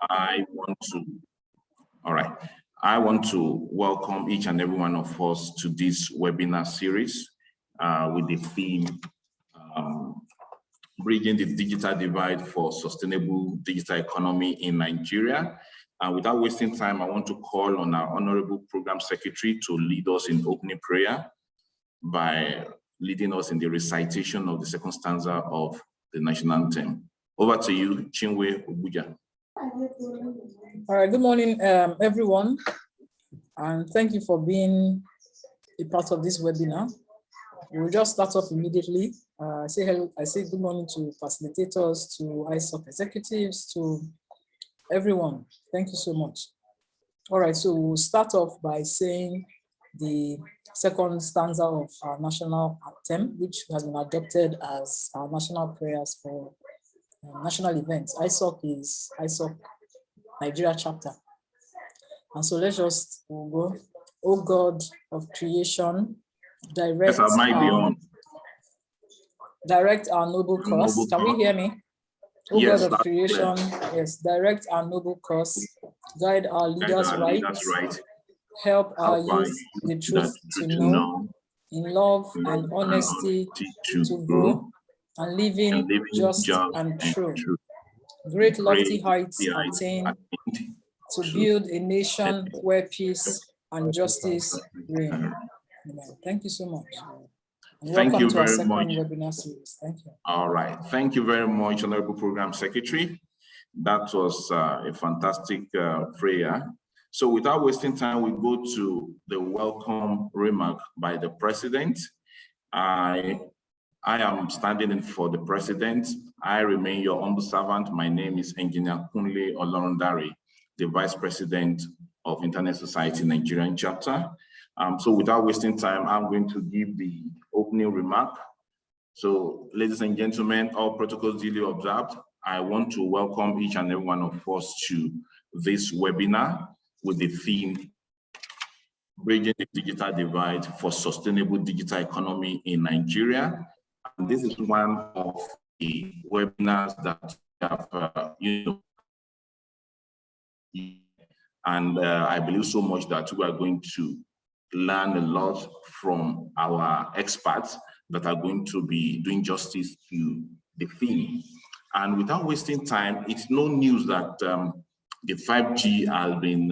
I want to welcome each and every one of us to this webinar series with the theme Bridging the Digital Divide for Sustainable Digital Economy in Nigeria. Without wasting time, I want to call on our Honorable Program Secretary to lead us in opening prayer by leading us in the recitation of the second stanza of the national anthem. Over to you, Chinwe Obuja. All right, good morning, everyone, and thank you for being a part of this webinar. We'll just start off immediately. I say good morning to facilitators, to ISOC executives, to everyone. Thank you so much. All right, so we'll start off by saying the second stanza of our national anthem, which has been adopted as our national prayers for national events. ISOC is ISOC Nigeria chapter. And so let's just go. O God of creation, direct our noble cause. Can we hear me? O Yes, God of creation, yes, direct our noble cause, guide our leaders right, help our youth the truth to know, in love and honesty to grow, and living just and true. Great lofty heights attain, to build a nation where peace and justice reign. Thank you so much. And thank you to our very second much. Webinar series. Thank you. All right. Thank you very much, Honorable Program Secretary. That was a fantastic prayer. So without wasting time, we go to the welcome remark by the President. I am standing in for the President. I remain your humble servant. My name is Engineer Kunle Olorundare, the Vice President of Internet Society Nigerian Chapter. So without wasting time, I'm going to give the opening remark. So ladies and gentlemen, all protocols duly observed, I want to welcome each and every one of us to this webinar with the theme, Bridging the Digital Divide for Sustainable Digital Economy in Nigeria. And this is one of the webinars that we have, and I believe so much that we are going to learn a lot from our experts that are going to be doing justice to the theme. And without wasting time, it's no news that the 5G has been,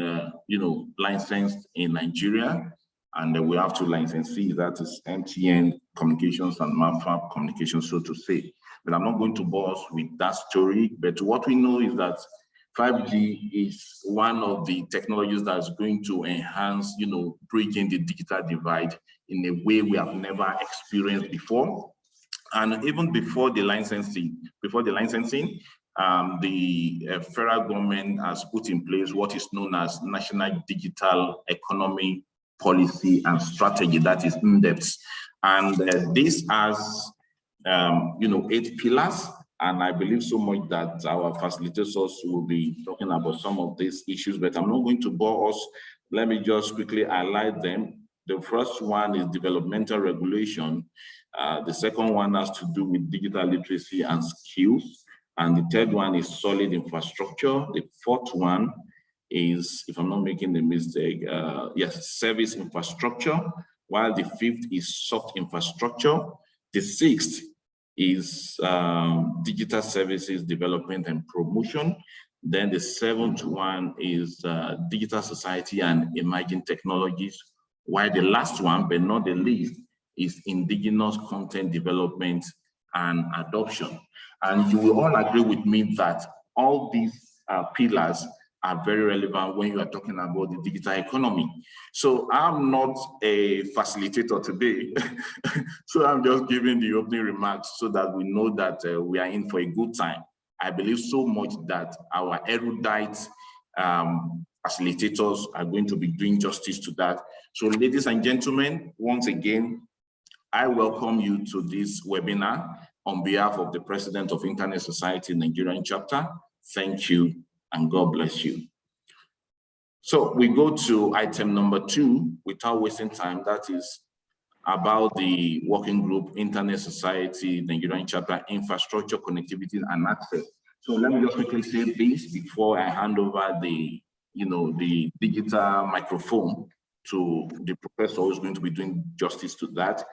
licensed in Nigeria, and we have two licensees, that is MTN Communications and MAFAB Communications, so to say. But I'm not going to bore us with that story, but what we know is that 5G is one of the technologies that is going to enhance, bridging the digital divide in a way we have never experienced before. And even before the licensing, the federal government has put in place what is known as National Digital Economy Policy and Strategy, that is in-depth. And this has, 8 pillars. And I believe so much that our facilitators will be talking about some of these issues, but I'm not going to bore us. Let me just quickly highlight them. The first one is developmental regulation. The second one has to do with digital literacy and skills. And the third one is solid infrastructure. The fourth one is, if I'm not making a mistake, service infrastructure, while the fifth is soft infrastructure. The sixth is digital services development and promotion. Then the seventh one is digital society and emerging technologies, while the last one, but not the least, is indigenous content development and adoption. And you will all agree with me that all these pillars are very relevant when you are talking about the digital economy. So I'm not a facilitator today, so I'm just giving the opening remarks so that we know that we are in for a good time. I believe so much that our erudite facilitators are going to be doing justice to that. So ladies and gentlemen, once again, I welcome you to this webinar on behalf of the President of Internet Society Nigerian Chapter. Thank you and God bless you. So we go to item number 2 without wasting time. That is about the working group Internet Society Nigerian Chapter Infrastructure, Connectivity and Access. So let me just quickly say this before I hand over the digital microphone to the professor who's going to be doing justice to that.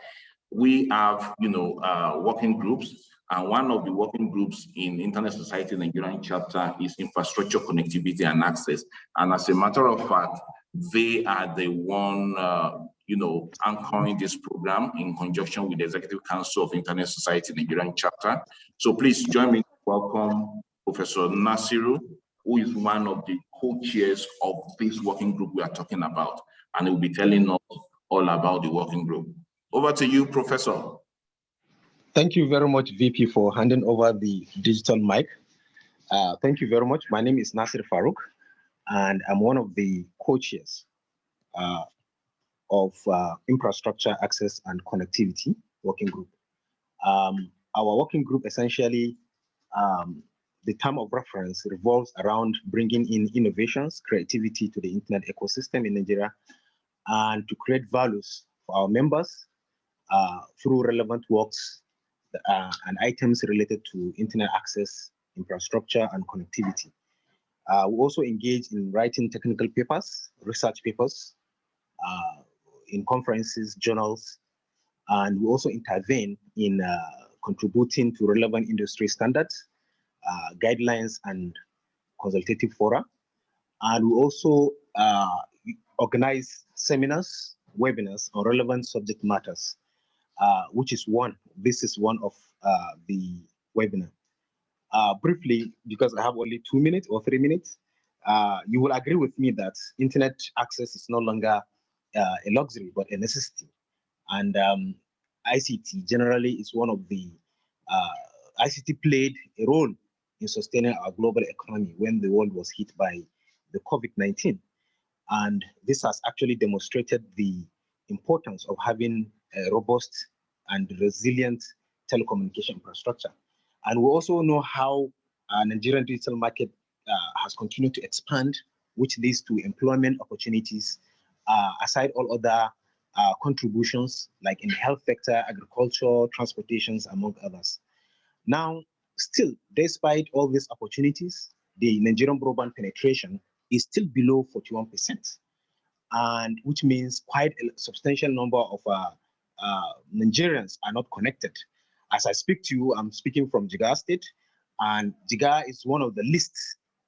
We have, working groups, and one of the working groups in Internet Society Nigerian chapter is infrastructure, connectivity, and access. And as a matter of fact, they are the one, anchoring this program in conjunction with the Executive Council of Internet Society Nigerian chapter. So please join me to welcome Professor Nasiru, who is one of the co-chairs of this working group we are talking about, and he will be telling us all about the working group. Over to you, Professor. Thank you very much, VP, for handing over the digital mic. Thank you very much. My name is Nasir Farouk, and I'm one of the co-chairs of Infrastructure, Access, and Connectivity Working Group. Our working group essentially, the term of reference revolves around bringing in innovations, creativity to the internet ecosystem in Nigeria, and to create values for our members through relevant works and items related to internet access, infrastructure, and connectivity. We also engage in writing technical papers, research papers, in conferences, journals, and we also intervene in contributing to relevant industry standards, guidelines, and consultative fora. And we also organize seminars, webinars on relevant subject matters, this is one of the webinar. Briefly, because I have only 2 minutes or 3 minutes, you will agree with me that internet access is no longer a luxury, but a necessity. And ICT generally is one of the, ICT played a role in sustaining our global economy when the world was hit by the COVID-19. And this has actually demonstrated the importance of having a robust and resilient telecommunication infrastructure. And we also know how Nigerian digital market has continued to expand, which leads to employment opportunities, aside all other contributions like in the health sector, agriculture, transportations, among others. Now, still, despite all these opportunities, the Nigerian broadband penetration is still below 41%, and which means quite a substantial number of Nigerians are not connected. As I speak to you, I'm speaking from Jigawa State, and Jigawa is one of the least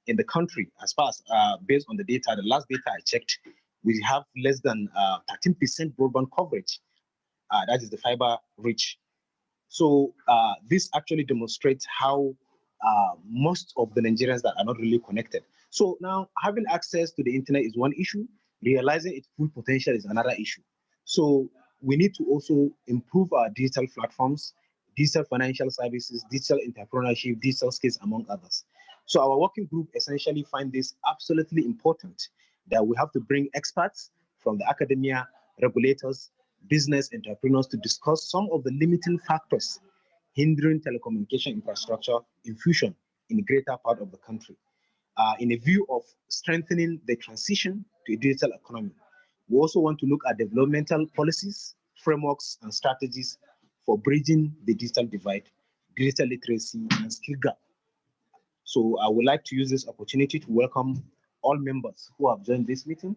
in the country as far as based on the data, the last data I checked, we have less than 13% broadband coverage. That is the fiber reach. So this actually demonstrates how most of the Nigerians that are not really connected. So now having access to the internet is one issue, realizing its full potential is another issue. So we need to also improve our digital platforms, digital financial services, digital entrepreneurship, digital skills, among others. So our working group essentially find this absolutely important, that we have to bring experts from the academia, regulators, business entrepreneurs to discuss some of the limiting factors hindering telecommunication infrastructure infusion in a greater part of the country, in a view of strengthening the transition to a digital economy. We also want to look at developmental policies, frameworks, and strategies for bridging the digital divide, digital literacy, and skill gap. So I would like to use this opportunity to welcome all members who have joined this meeting,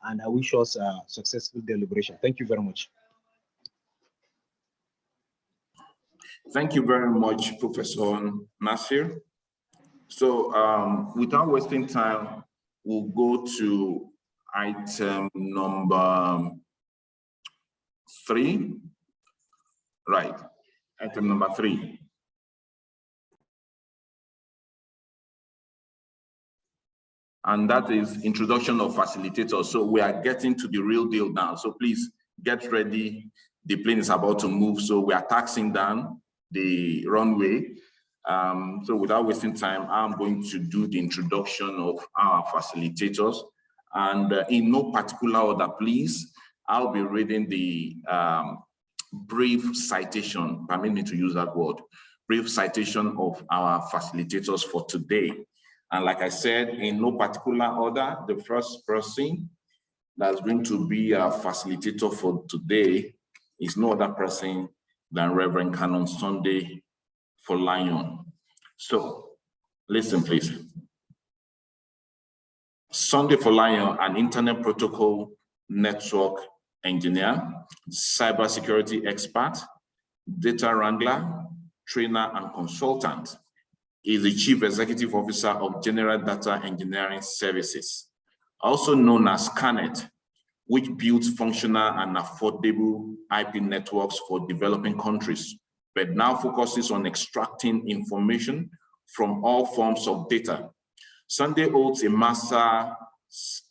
and I wish us a successful deliberation. Thank you very much. Thank you very much, Professor Nasir. So without wasting time, we'll go to item number 3. Right, item number 3. And that is introduction of facilitators. So we are getting to the real deal now. So please get ready. The plane is about to move. So we are taxiing down the runway. So without wasting time, I'm going to do the introduction of our facilitators. And in no particular order, please, I'll be reading the brief citation, permit me to use that word, brief citation of our facilitators for today. And like I said, in no particular order, the first person that's going to be a facilitator for today is no other person than Reverend Canon Sunday Folayan. So Listen, please. Sunday Folayan, an internet protocol network engineer, cybersecurity expert, data wrangler, trainer, and consultant, is the Chief Executive Officer of General Data Engineering Services, also known as Scanet, which builds functional and affordable IP networks for developing countries, but now focuses on extracting information from all forms of data. Sunday holds a master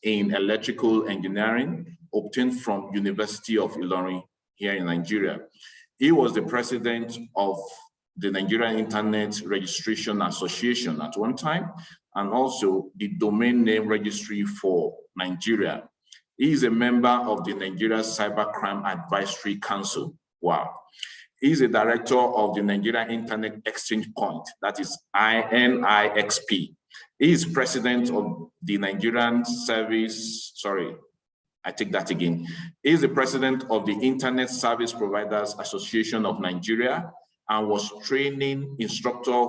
in electrical engineering obtained from University of Ilorin here in Nigeria. He was the president of the Nigerian Internet Registration Association at one time, and also the Domain Name Registry for Nigeria. He is a member of the Nigeria Cybercrime Advisory Council. Wow. He is a director of the Nigeria Internet Exchange Point, that is NIXP. He is president of the Nigerian Service, sorry, I take that again. He is the president of the Internet Service Providers Association of Nigeria and was training instructor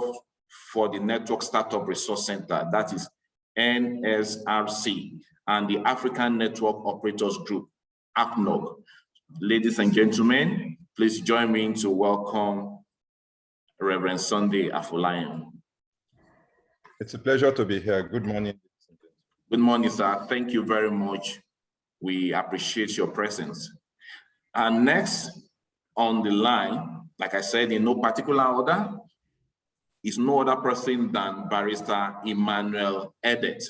for the Network Startup Resource Center, that is NSRC, and the African Network Operators Group, AFNOG. Ladies and gentlemen, please join me to welcome Reverend Sunday Afolayan. It's a pleasure to be here. Good morning. Good morning, sir. Thank you very much. We appreciate your presence. And next on the line, like I said, in no particular order, is no other person than Barrister Emmanuel Edet.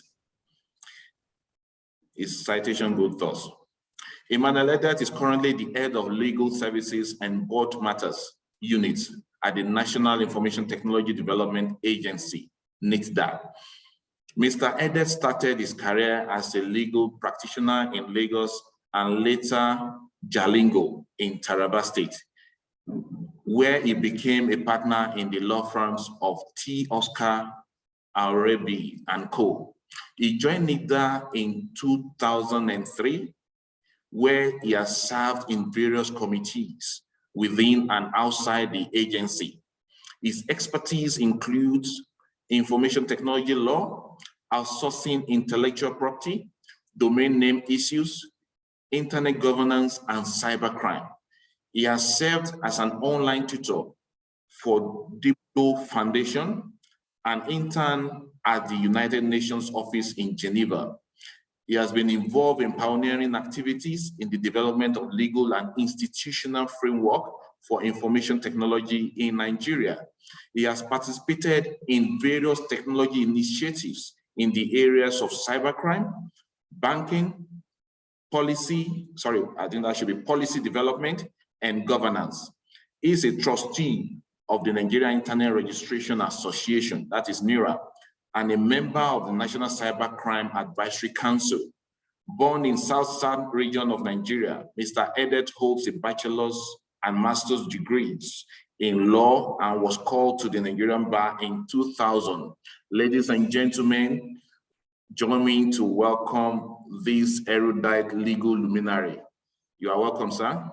His citation goes thus. Emmanuel Edet is currently the head of Legal Services and Board Matters units at the National Information Technology Development Agency, NITDA. Mr. Edet started his career as a legal practitioner in Lagos and later Jalingo in Taraba State, where he became a partner in the law firms of T. Oscar Arabi and Co. He joined NITDA in 2003, where he has served in various committees within and outside the agency. His expertise includes information technology law, outsourcing intellectual property, domain name issues, internet governance, and cybercrime. He has served as an online tutor for Diplo Foundation, an intern at the United Nations office in Geneva. He has been involved in pioneering activities in the development of legal and institutional framework for information technology in Nigeria. He has participated in various technology initiatives in the areas of cybercrime, banking, policy, sorry, I think that should be policy development and governance. He is a trustee of the Nigeria Internet Registration Association, that is NIRA, and a member of the National Cybercrime Advisory Council. Born in South region of Nigeria, Mr. Edet holds a bachelor's and master's degrees in law and was called to the Nigerian bar in 2000. Ladies and gentlemen, join me to welcome this erudite legal luminary. You are welcome, sir.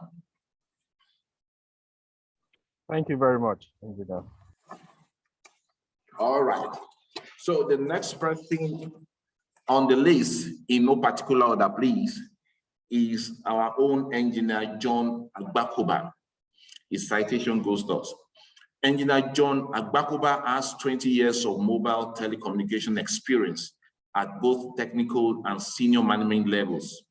Thank you very much. Thank you, Dan. All right. So the next person on the list, in no particular order, please, is our own engineer, John Agbakoba. His citation goes thus. Engineer John Agbakoba has 20 years of mobile telecommunication experience at both technical and senior management levels.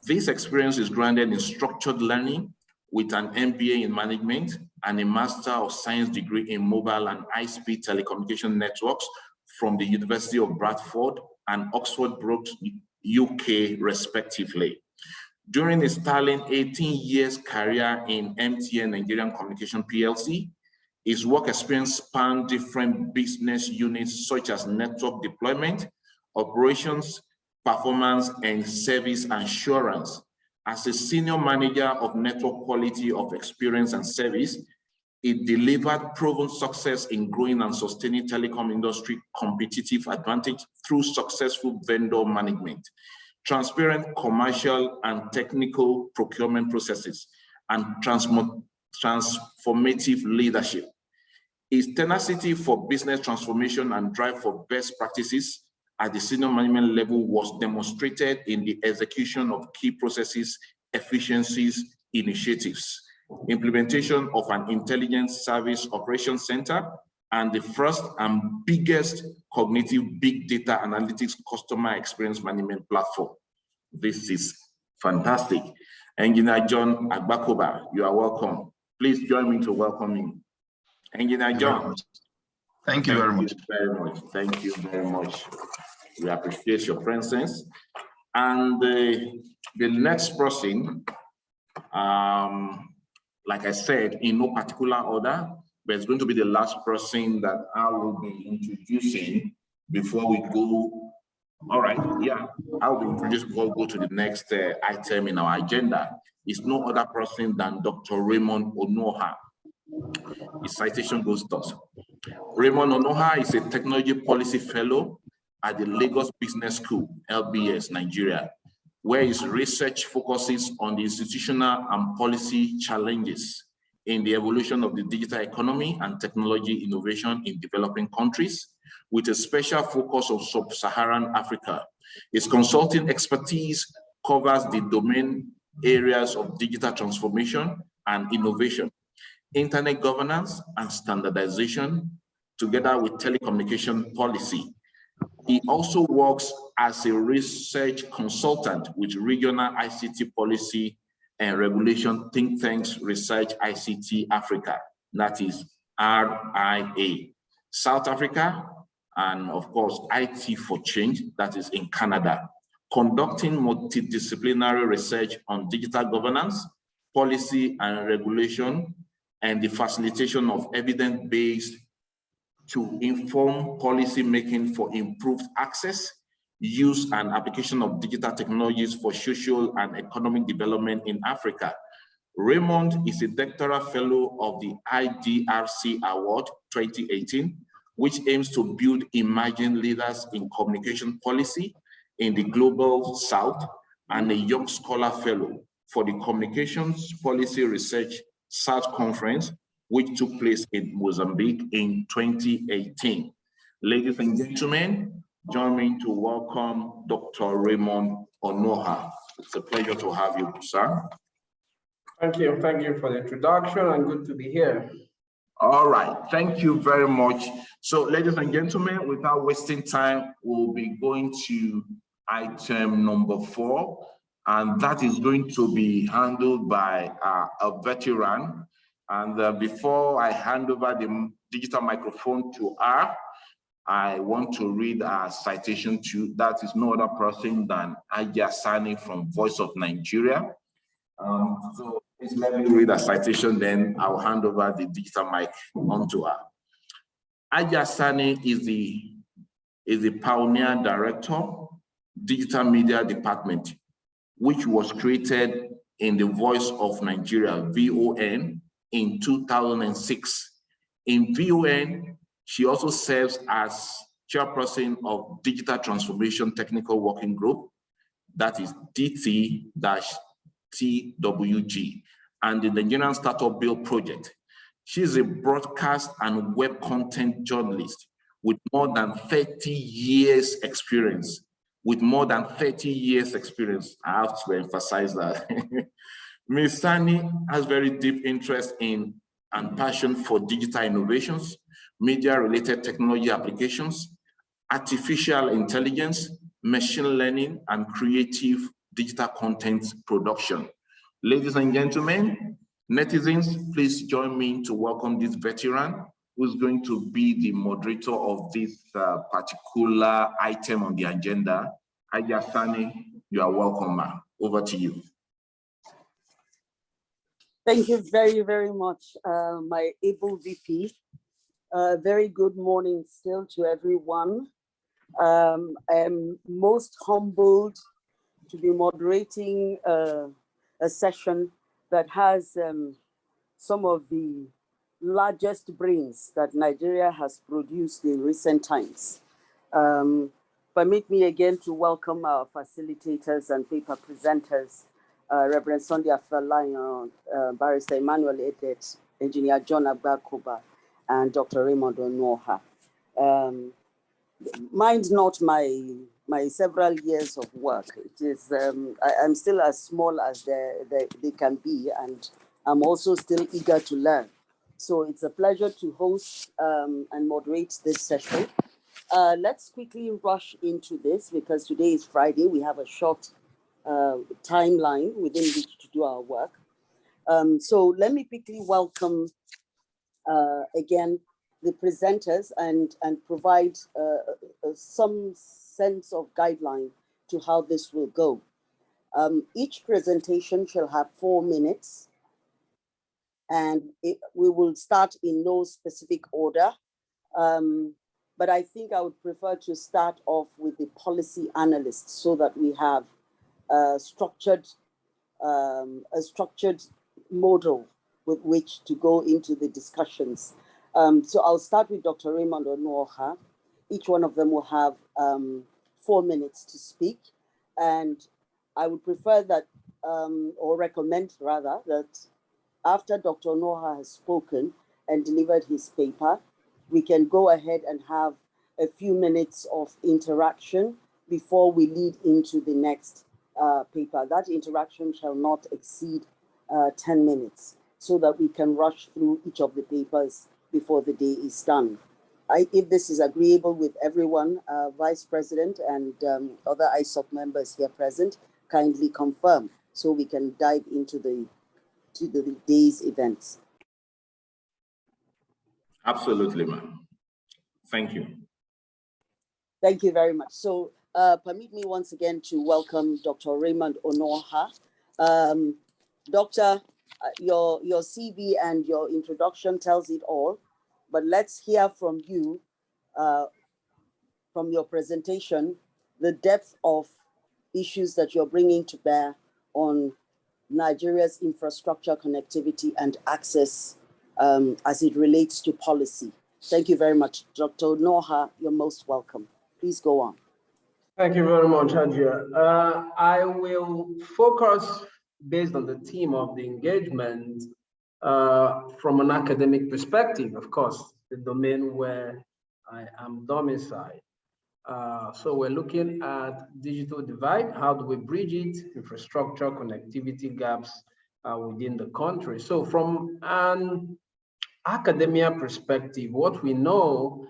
This experience is grounded in structured learning with an MBA in management and a Master of Science degree in mobile and high-speed telecommunication networks from the University of Bradford and Oxford Brookes, UK, respectively. During his sterling 18 years career in MTN Nigerian Communication PLC, his work experience spanned different business units such as network deployment, operations, performance, and service assurance. As a senior manager of network quality of experience and service, it delivered proven success in growing and sustaining telecom industry competitive advantage through successful vendor management, transparent commercial and technical procurement processes, and transformative leadership. His tenacity for business transformation and drive for best practices at the senior management level was demonstrated in the execution of key processes, efficiencies, initiatives, implementation of an intelligence service operations center, and the first and biggest cognitive big data analytics customer experience management platform. This is fantastic. Engineer John Agbakoba, you are welcome. Please join me to welcome him. Engineer John. Thank you very much. Thank you very much. We appreciate your presence. And the next person, like I said, in no particular order, but it's going to be the last person that I will be introducing before we go. All right, yeah, I'll be introduced before we go to the next item in our agenda. It's no other person than Dr. Raymond Onoha. His citation goes thus. Raymond Onoha is a technology policy fellow at the Lagos Business School, LBS, Nigeria, where his research focuses on the institutional and policy challenges in the evolution of the digital economy and technology innovation in developing countries, with a special focus on sub-Saharan Africa. His consulting expertise covers the domain areas of digital transformation and innovation, internet governance and standardization, together with telecommunication policy. He also works as a research consultant with regional ICT policy and regulation think tanks Research ICT Africa, that is RIA, South Africa, and of course IT for Change, that is in Canada, conducting multidisciplinary research on digital governance, policy and regulation, and the facilitation of evidence-based to inform policy making for improved access, use and application of digital technologies for social and economic development in Africa. Raymond is a doctoral fellow of the IDRC Award 2018, which aims to build emerging leaders in communication policy in the Global South, and a Young Scholar Fellow for the Communications Policy Research South Conference, which took place in Mozambique in 2018. Ladies and gentlemen, join me to welcome Dr. Raymond Onoha. It's a pleasure to have you, sir. Thank you for the introduction, and good to be here. All right, thank you very much. So, ladies and gentlemen, without wasting time, we'll be going to item number 4, and that is going to be handled by a veteran. And before I hand over the digital microphone to her, I want to read a citation to, that is no other person than Aja Sani from Voice of Nigeria. So please let me read a citation, then I'll hand over the digital mic onto her. Aja Sani is the pioneer director, Digital Media Department, which was created in the Voice of Nigeria, VON, in 2006. In VON, she also serves as chairperson of Digital Transformation Technical Working Group, that is DT-TWG, and the Nigerian Startup Build Project. She is a broadcast and web content journalist with more than 30 years experience. I have to emphasize that. Ms. Sani has very deep interest in and passion for digital innovations, media-related technology applications, artificial intelligence, machine learning, and creative digital content production. Ladies and gentlemen, netizens, please join me to welcome this veteran who's going to be the moderator of this particular item on the agenda. Aja Sani, you are welcome, ma'am. Over to you. Thank you very, very much, my able VP. Very good morning still to everyone. I am most humbled to be moderating a session that has some of the largest brains that Nigeria has produced in recent times. Permit me again to welcome our facilitators and paper presenters, Reverend Sunday Afalayan, Barrister Emmanuel Edet, Engineer John Agbakoba, and Dr. Raymond Onoha. Mind not my several years of work. It is I'm still as small as they can be, and I'm also still eager to learn. So it's a pleasure to host and moderate this session. Let's quickly rush into this because today is Friday. We have a short timeline within which to do our work. So let me quickly welcome again the presenters and provide some sense of guideline to how this will go. Each presentation shall have 4 minutes, and we will start in no specific order. But I think I would prefer to start off with the policy analysts so that we have a structured model with which to go into the discussions. So I'll start with Dr. Raymond Onoha. Each one of them will have 4 minutes to speak. And I would prefer that, or recommend rather, that after Dr. Onoha has spoken and delivered his paper, we can go ahead and have a few minutes of interaction before we lead into the next paper. That interaction shall not exceed 10 minutes so that we can rush through each of the papers before the day is done. If this is agreeable with everyone, Vice President and other ISOC members here present, kindly confirm so we can dive into the day's events. Absolutely, ma'am. Thank you. Thank you very much. So permit me once again to welcome Dr. Raymond Onoha. Doctor, your CV and your introduction tells it all, but let's hear from you, from your presentation, the depth of issues that you're bringing to bear on Nigeria's infrastructure, connectivity, and access as it relates to policy. Thank you very much. Dr. Onoha, you're most welcome. Please go on. Thank you very much, Hajia. I will focus based on the theme of the engagement from an academic perspective, of course, the domain where I am domiciled. So we're looking at digital divide. How do we bridge it? Infrastructure, connectivity gaps within the country. So from an academia perspective, what we know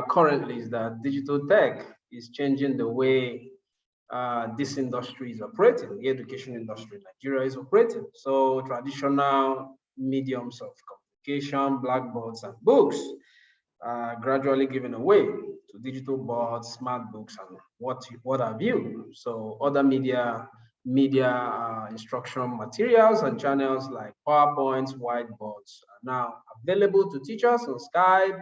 currently is that digital tech is changing the way this industry is operating, the education industry in Nigeria is operating. So traditional mediums of communication, blackboards and books are gradually given away to digital boards, smart books, and what have you. So other media instruction materials and channels like PowerPoints, whiteboards are now available to teachers on Skype,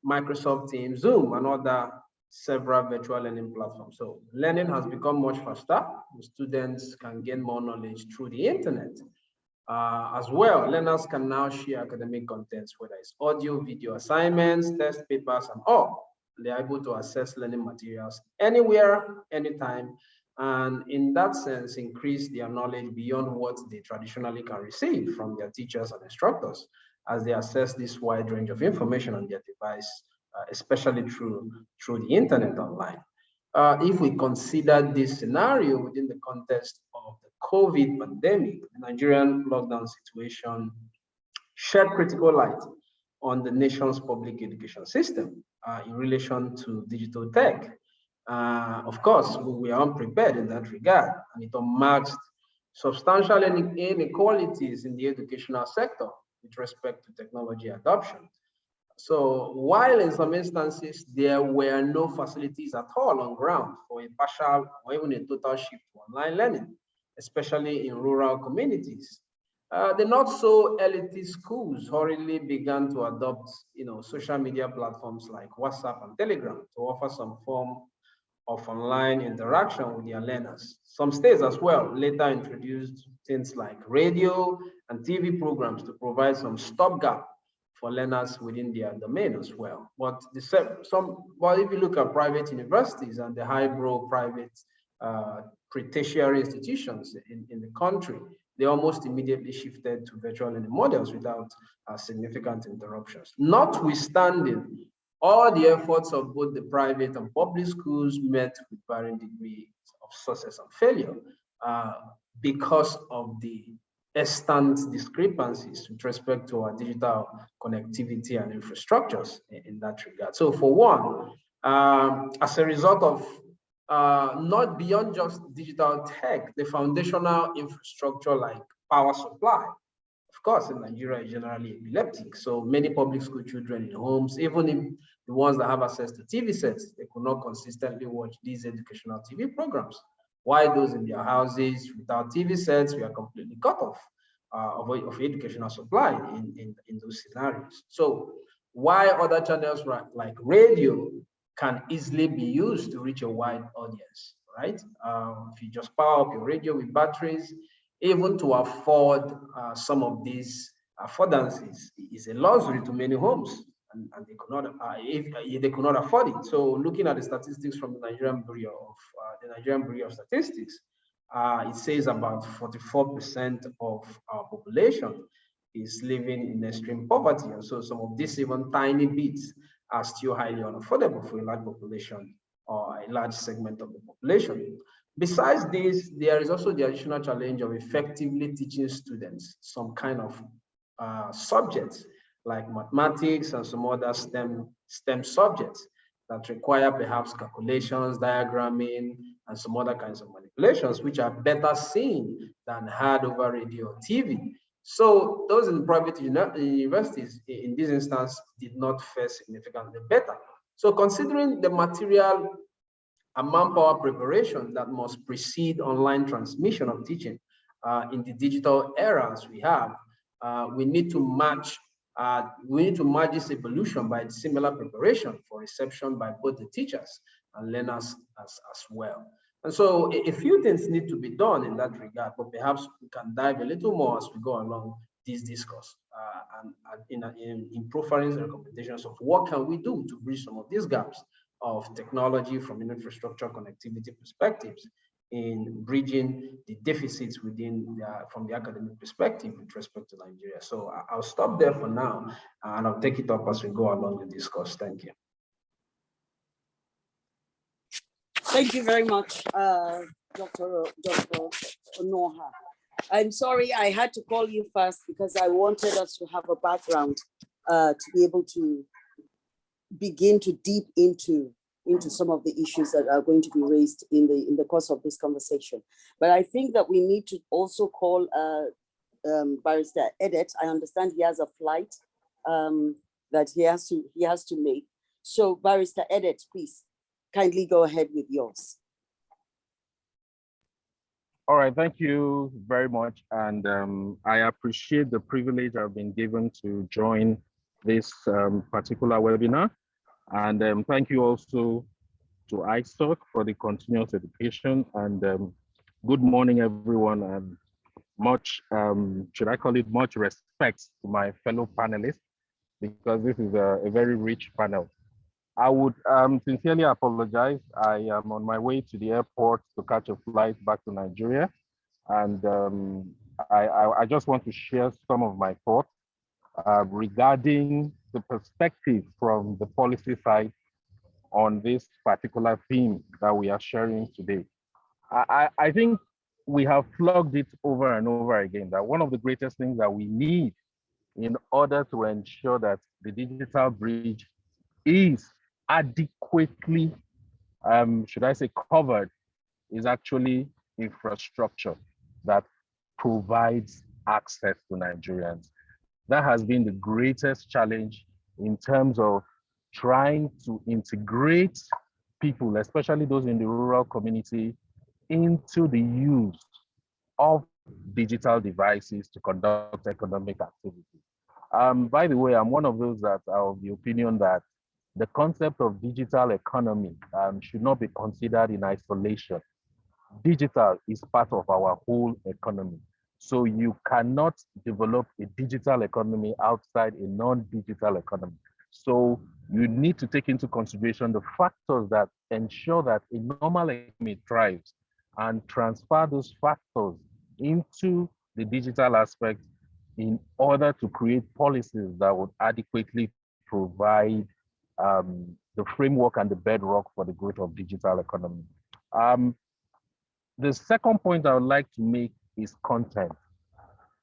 Microsoft Teams, Zoom, and other several virtual learning platforms. So learning has become much faster. Students can gain more knowledge through the internet. As well, learners can now share academic contents, whether it's audio, video assignments, test papers, and all. They're able to access learning materials anywhere, anytime, and in that sense, increase their knowledge beyond what they traditionally can receive from their teachers and instructors as they access this wide range of information on their device, especially through the internet online. If we consider this scenario within the context of the COVID pandemic, the Nigerian lockdown situation shed critical light on the nation's public education system in relation to digital tech. Of course, we are unprepared in that regard, and it unmasked substantial inequalities in the educational sector with respect to technology adoption. So while in some instances there were no facilities at all on ground for a partial or even a total shift to online learning, especially in rural communities, the not so elitist schools hurriedly began to adopt, social media platforms like WhatsApp and Telegram to offer some form of online interaction with their learners. Some states as well later introduced things like radio and TV programs to provide some stopgap for learners within their domain as well. But if you look at private universities and the highbrow private pre-tertiary institutions in the country, they almost immediately shifted to virtual learning models without significant interruptions. Notwithstanding, all the efforts of both the private and public schools met with varying degrees of success and failure because of the extant discrepancies with respect to our digital connectivity and infrastructures in that regard. So for one, as a result of not beyond just digital tech, the foundational infrastructure like power supply, of course, in Nigeria is generally epileptic. So many public school children in homes, even if the ones that have access to TV sets, they could not consistently watch these educational TV programs. While those in their houses without TV sets, we are completely cut off of educational supply in those scenarios. So while other channels like radio can easily be used to reach a wide audience, right? If you just power up your radio with batteries, even to afford some of these affordances is a luxury to many homes, and they could not if they could not afford it. So looking at the statistics from the Nigerian Bureau of Statistics, it says about 44% of our population is living in extreme poverty, and so some of these even tiny bits are still highly unaffordable for a large population or a large segment of the population. Besides this, there is also the additional challenge of effectively teaching students some kind of subjects like mathematics and some other STEM subjects that require perhaps calculations, diagramming, and some other kinds of manipulations, which are better seen than heard over radio or TV. So those in private universities, in this instance, did not fare significantly better. So considering the material and manpower preparation that must precede online transmission of teaching in the digital eras we have, we need to match this evolution by similar preparation for reception by both the teachers and learners as well. And so a few things need to be done in that regard, but perhaps we can dive a little more as we go along this discourse and in profiling the recommendations of what can we do to bridge some of these gaps of technology from an infrastructure connectivity perspectives in bridging the deficits within from the academic perspective with respect to Nigeria. So I'll stop there for now, and I'll take it up as we go along the discourse. Thank you. Thank you very much, Dr. Onoha. I'm sorry I had to call you first because I wanted us to have a background to be able to begin to deep into some of the issues that are going to be raised in the course of this conversation. But I think that we need to also call Barrister Edet. I understand he has a flight that he has to make. So Barrister Edet, please kindly go ahead with yours. All right, thank you very much. And I appreciate the privilege I've been given to join this particular webinar. And thank you also to ISOC for the continuous education. And good morning, everyone. And much, should I call it much respect to my fellow panelists, because this is a very rich panel. I would sincerely apologize. I am on my way to the airport to catch a flight back to Nigeria. And I just want to share some of my thoughts regarding the perspective from the policy side on this particular theme that we are sharing today. I think we have plugged it over and over again that one of the greatest things that we need in order to ensure that the digital bridge is adequately, should I say, covered, is actually infrastructure that provides access to Nigerians. That has been the greatest challenge in terms of trying to integrate people, especially those in the rural community, into the use of digital devices to conduct economic activity. By the way, I'm one of those that are of the opinion that the concept of digital economy should not be considered in isolation. Digital is part of our whole economy. So you cannot develop a digital economy outside a non-digital economy. So you need to take into consideration the factors that ensure that a normal economy thrives and transfer those factors into the digital aspect in order to create policies that would adequately provide the framework and the bedrock for the growth of digital economy. The second point I would like to make is content.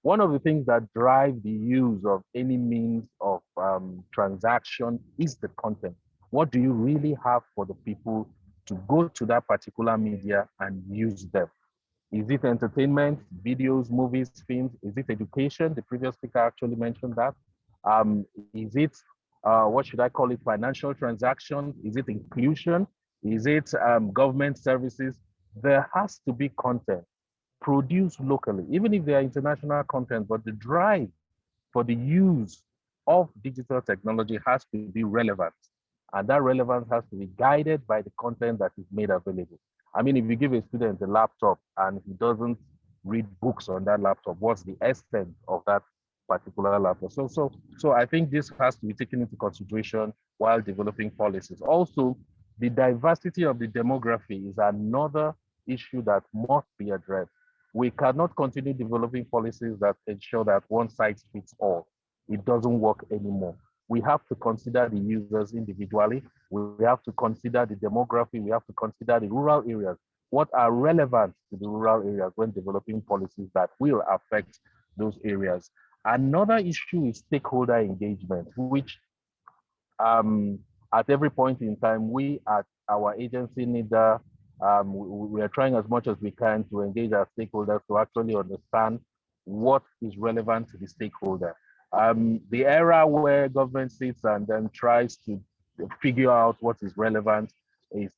One of the things that drive the use of any means of transaction is the content. What do you really have for the people to go to that particular media and use them? Is it entertainment, videos, movies, films? Is it education? The previous speaker actually mentioned that. Is it, what should I call it, financial transactions? Is it inclusion? Is it government services? There has to be content produced locally, even if they are international content, but the drive for the use of digital technology has to be relevant. And that relevance has to be guided by the content that is made available. I mean, if you give a student a laptop and he doesn't read books on that laptop, what's the essence of that particular laptop? So I think this has to be taken into consideration while developing policies. Also, the diversity of the demography is another issue that must be addressed. We cannot continue developing policies that ensure that one size fits all. It doesn't work anymore. We have to consider the users individually. We have to consider the demography. We have to consider the rural areas. What are relevant to the rural areas when developing policies that will affect those areas? Another issue is stakeholder engagement, which at every point in time, we at our agency NIDA, we are trying as much as we can to engage our stakeholders to actually understand what is relevant to the stakeholder. The era where government sits and then tries to figure out what is relevant is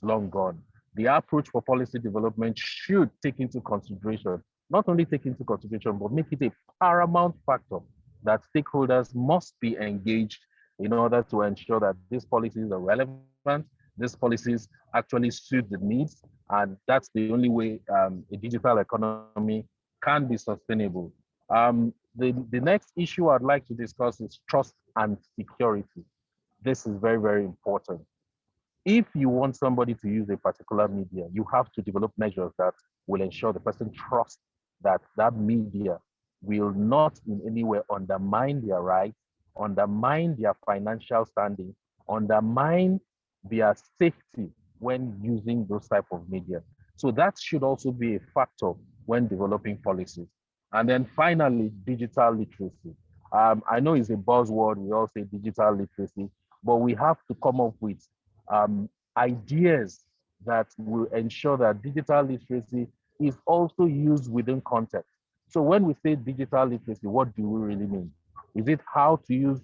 long gone. The approach for policy development should take into consideration, not only take into consideration, but make it a paramount factor that stakeholders must be engaged in order to ensure that these policies are relevant, these policies actually suit the needs, and that's the only way a digital economy can be sustainable. The next issue I'd like to discuss is trust and security. This is very, very important. If you want somebody to use a particular media, you have to develop measures that will ensure the person trusts that that media will not in any way undermine their rights, undermine their financial standing, undermine their safety when using those type of media. So that should also be a factor when developing policies. And then finally, digital literacy. I know it's a buzzword, we all say digital literacy, but we have to come up with ideas that will ensure that digital literacy is also used within context. So when we say digital literacy, what do we really mean? Is it how to use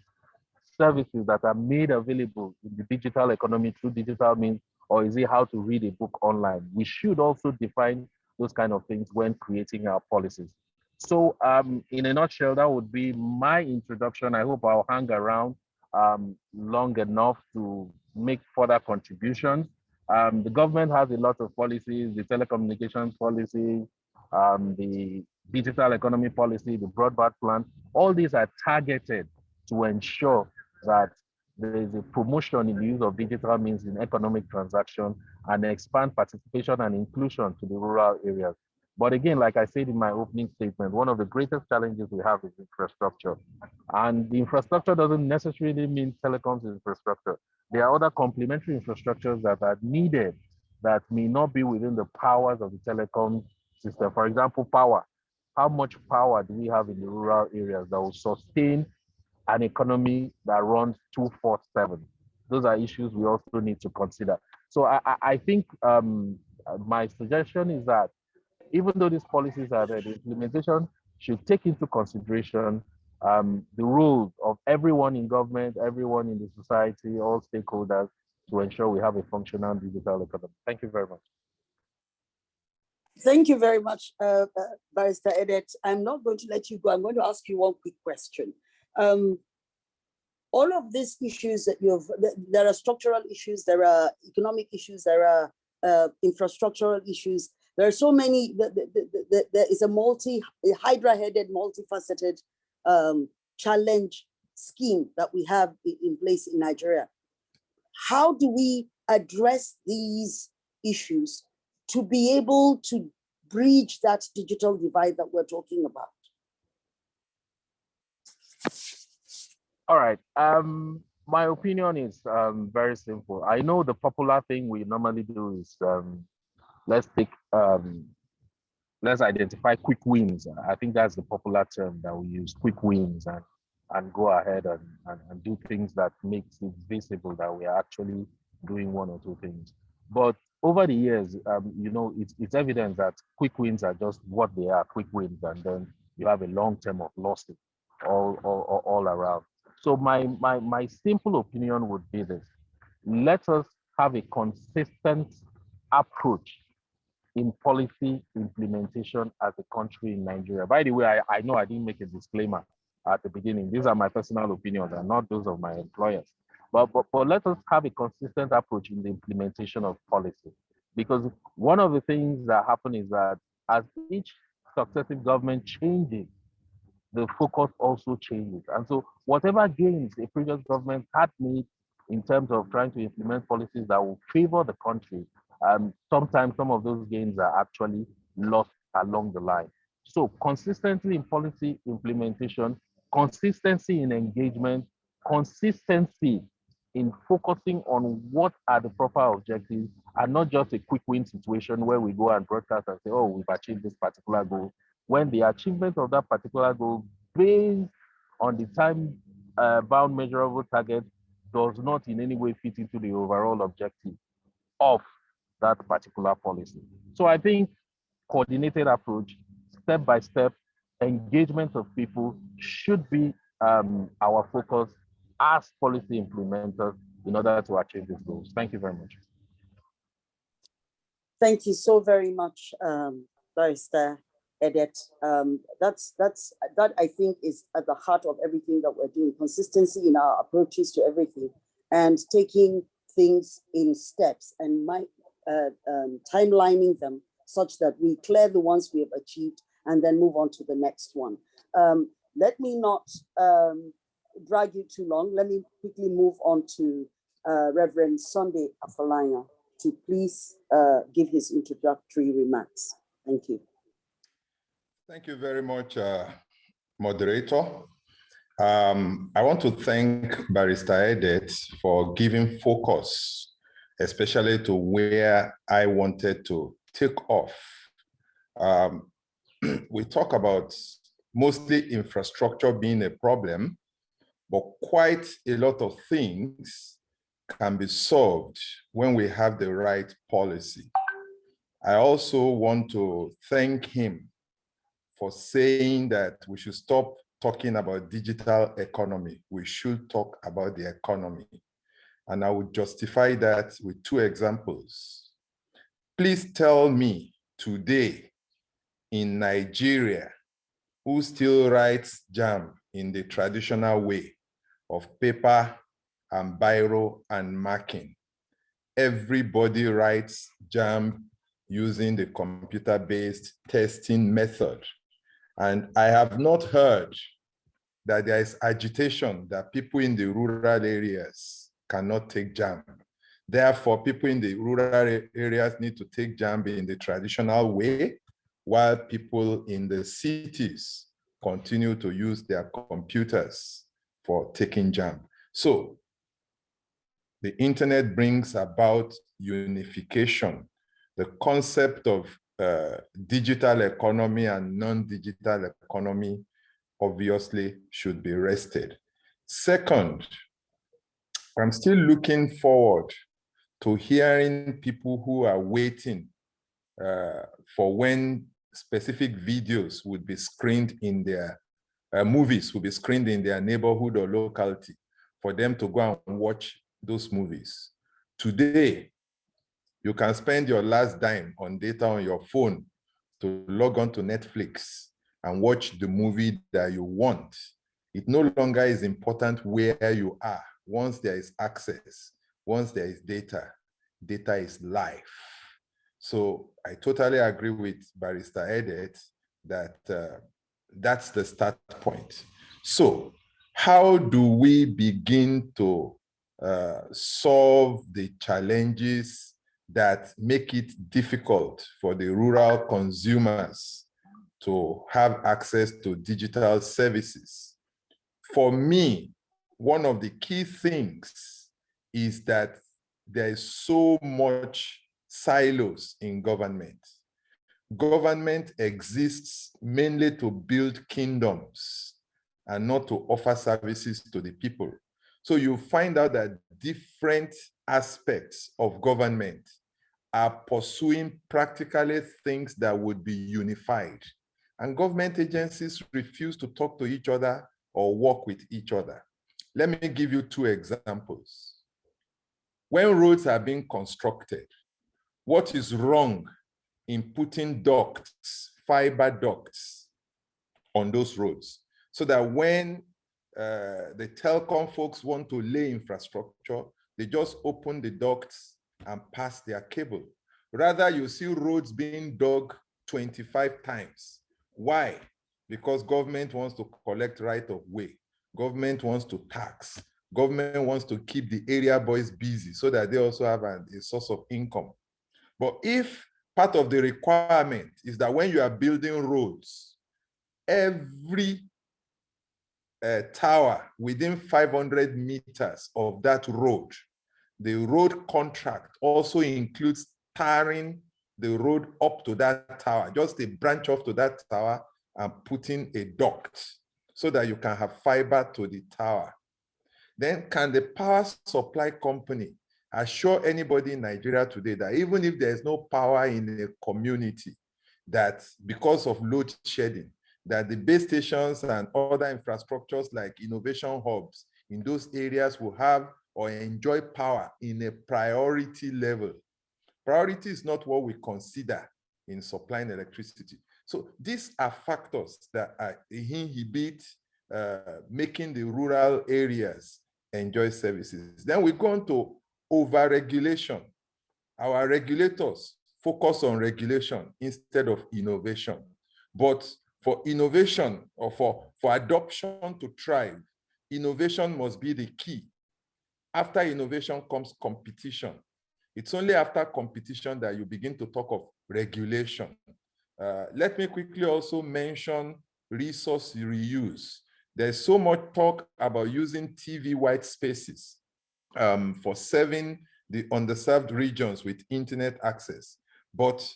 services that are made available in the digital economy through digital means, or is it how to read a book online? We should also define those kind of things when creating our policies. So in a nutshell, that would be my introduction. I hope I'll hang around long enough to make further contributions. The government has a lot of policies, the telecommunications policy, the digital economy policy, the broadband plan. All these are targeted to ensure that there is a promotion in the use of digital means in economic transaction and expand participation and inclusion to the rural areas. But again, like I said in my opening statement, one of the greatest challenges we have is infrastructure. And the infrastructure doesn't necessarily mean telecoms infrastructure. There are other complementary infrastructures that are needed that may not be within the powers of the telecom system. For example, power. How much power do we have in the rural areas that will sustain an economy that runs 24/7? Those are issues we also need to consider. So I think my suggestion is that even though these policies are there, the implementation should take into consideration the roles of everyone in government, everyone in the society, all stakeholders, to ensure we have a functional digital economy. Thank you very much. Thank you very much, Barrister Edet. I'm not going to let you go. I'm going to ask you one quick question. All of these issues that there are structural issues, there are economic issues, there are infrastructural issues. There are so many, there is a hydra-headed, multifaceted challenge scheme that we have in place in Nigeria. How do we address these issues to be able to bridge that digital divide that we're talking about? All right. My opinion is very simple. I know the popular thing we normally do is let's identify quick wins. I think that's the popular term that we use, quick wins, and go ahead and do things that makes it visible that we are actually doing one or two things. But over the years, you know, it's evident that quick wins are just what they are, quick wins, and then you have a long term of losses all around. So my simple opinion would be this: let us have a consistent approach in policy implementation as a country in Nigeria. By the way, I know I didn't make a disclaimer at the beginning. These are my personal opinions and not those of my employers. But let us have a consistent approach in the implementation of policy. Because one of the things that happen is that as each successive government changes, the focus also changes. And so whatever gains a previous government had made in terms of trying to implement policies that will favor the country, sometimes some of those gains are actually lost along the line. So consistency in policy implementation, consistency in engagement, consistency in focusing on what are the proper objectives, and not just a quick win situation where we go and broadcast and say, oh, we've achieved this particular goal, when the achievement of that particular goal based on the time bound measurable target does not in any way fit into the overall objective of that particular policy. So I think coordinated approach, step-by-step engagement of people should be our focus as policy implementers in order to achieve these goals. Thank you very much. Thank you so very much, Barrister Edet. That I think is at the heart of everything that we're doing, consistency in our approaches to everything and taking things in steps and timelining them such that we clear the ones we have achieved and then move on to the next one. Let me not drag you too long. Let me quickly move on to Reverend Sunday Afalaya to please give his introductory remarks. Thank you. Thank you very much, moderator. I want to thank Barrister Edet for giving focus, especially to where I wanted to take off. We talk about mostly infrastructure being a problem, but quite a lot of things can be solved when we have the right policy. I also want to thank him for saying that we should stop talking about digital economy. We should talk about the economy. And I would justify that with two examples. Please tell me today in Nigeria who still writes JAMB in the traditional way of paper and biro and marking. Everybody writes JAMB using the computer-based testing method. And I have not heard that there is agitation that people in the rural areas cannot take JAMB. Therefore, people in the rural areas need to take JAMB in the traditional way, while people in the cities continue to use their computers for taking JAMB. So the internet brings about unification. The concept of digital economy and non-digital economy obviously should be rested. Second, I'm still looking forward to hearing people who are waiting for when specific videos would be screened in their movies will be screened in their neighborhood or locality for them to go and watch those movies. Today, you can spend your last dime on data on your phone to log on to Netflix and watch the movie that you want. It no longer is important where you are. Once there is access, once there is data, data is life. So I totally agree with Barrister Edet that that's the start point. So how do we begin to solve the challenges that make it difficult for the rural consumers to have access to digital services. For me, one of the key things is that there is so much silos in government. Government exists mainly to build kingdoms and not to offer services to the people. So you find out that different aspects of government are pursuing practically things that would be unified. And government agencies refuse to talk to each other or work with each other. Let me give you two examples. When roads are being constructed, what is wrong in putting ducts, fiber ducts on those roads, so that when the telecom folks want to lay infrastructure, they just open the ducts and pass their cable. Rather, you see roads being dug 25 times. Why? Because government wants to collect right of way. Government wants to tax. Government wants to keep the area boys busy so that they also have a source of income. But if part of the requirement is that when you are building roads, every tower within 500 meters of that road, the road contract also includes tarring the road up to that tower, just a branch off to that tower and putting a duct so that you can have fiber to the tower. Then can the power supply company assure anybody in Nigeria today that even if there's no power in a community, that because of load shedding, that the base stations and other infrastructures like innovation hubs in those areas will have or enjoy power in a priority level? Priority is not what we consider in supplying electricity. So these are factors that inhibit making the rural areas enjoy services. Then we go on to over-regulation. Our regulators focus on regulation instead of innovation. But for innovation or for adoption to thrive, innovation must be the key. After innovation comes competition. It's only after competition that you begin to talk of regulation. Let me quickly also mention resource reuse. There's so much talk about using TV white spaces for serving the underserved regions with internet access. But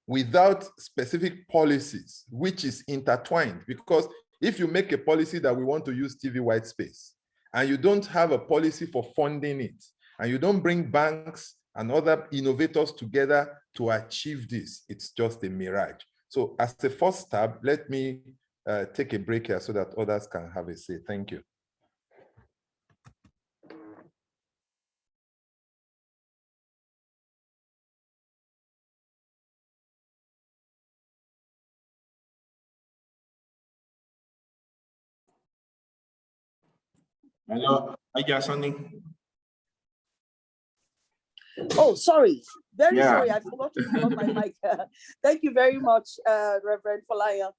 without specific policies, which is intertwined, because if you make a policy that we want to use TV white space, and you don't have a policy for funding it, and you don't bring banks and other innovators together to achieve this, it's just a mirage. So as a first step, let me take a break here so that others can have a say. Thank you. Hello, Ajasani. Oh, sorry. Very sorry. I forgot to turn on my mic. Thank you very much, Reverend Falaya.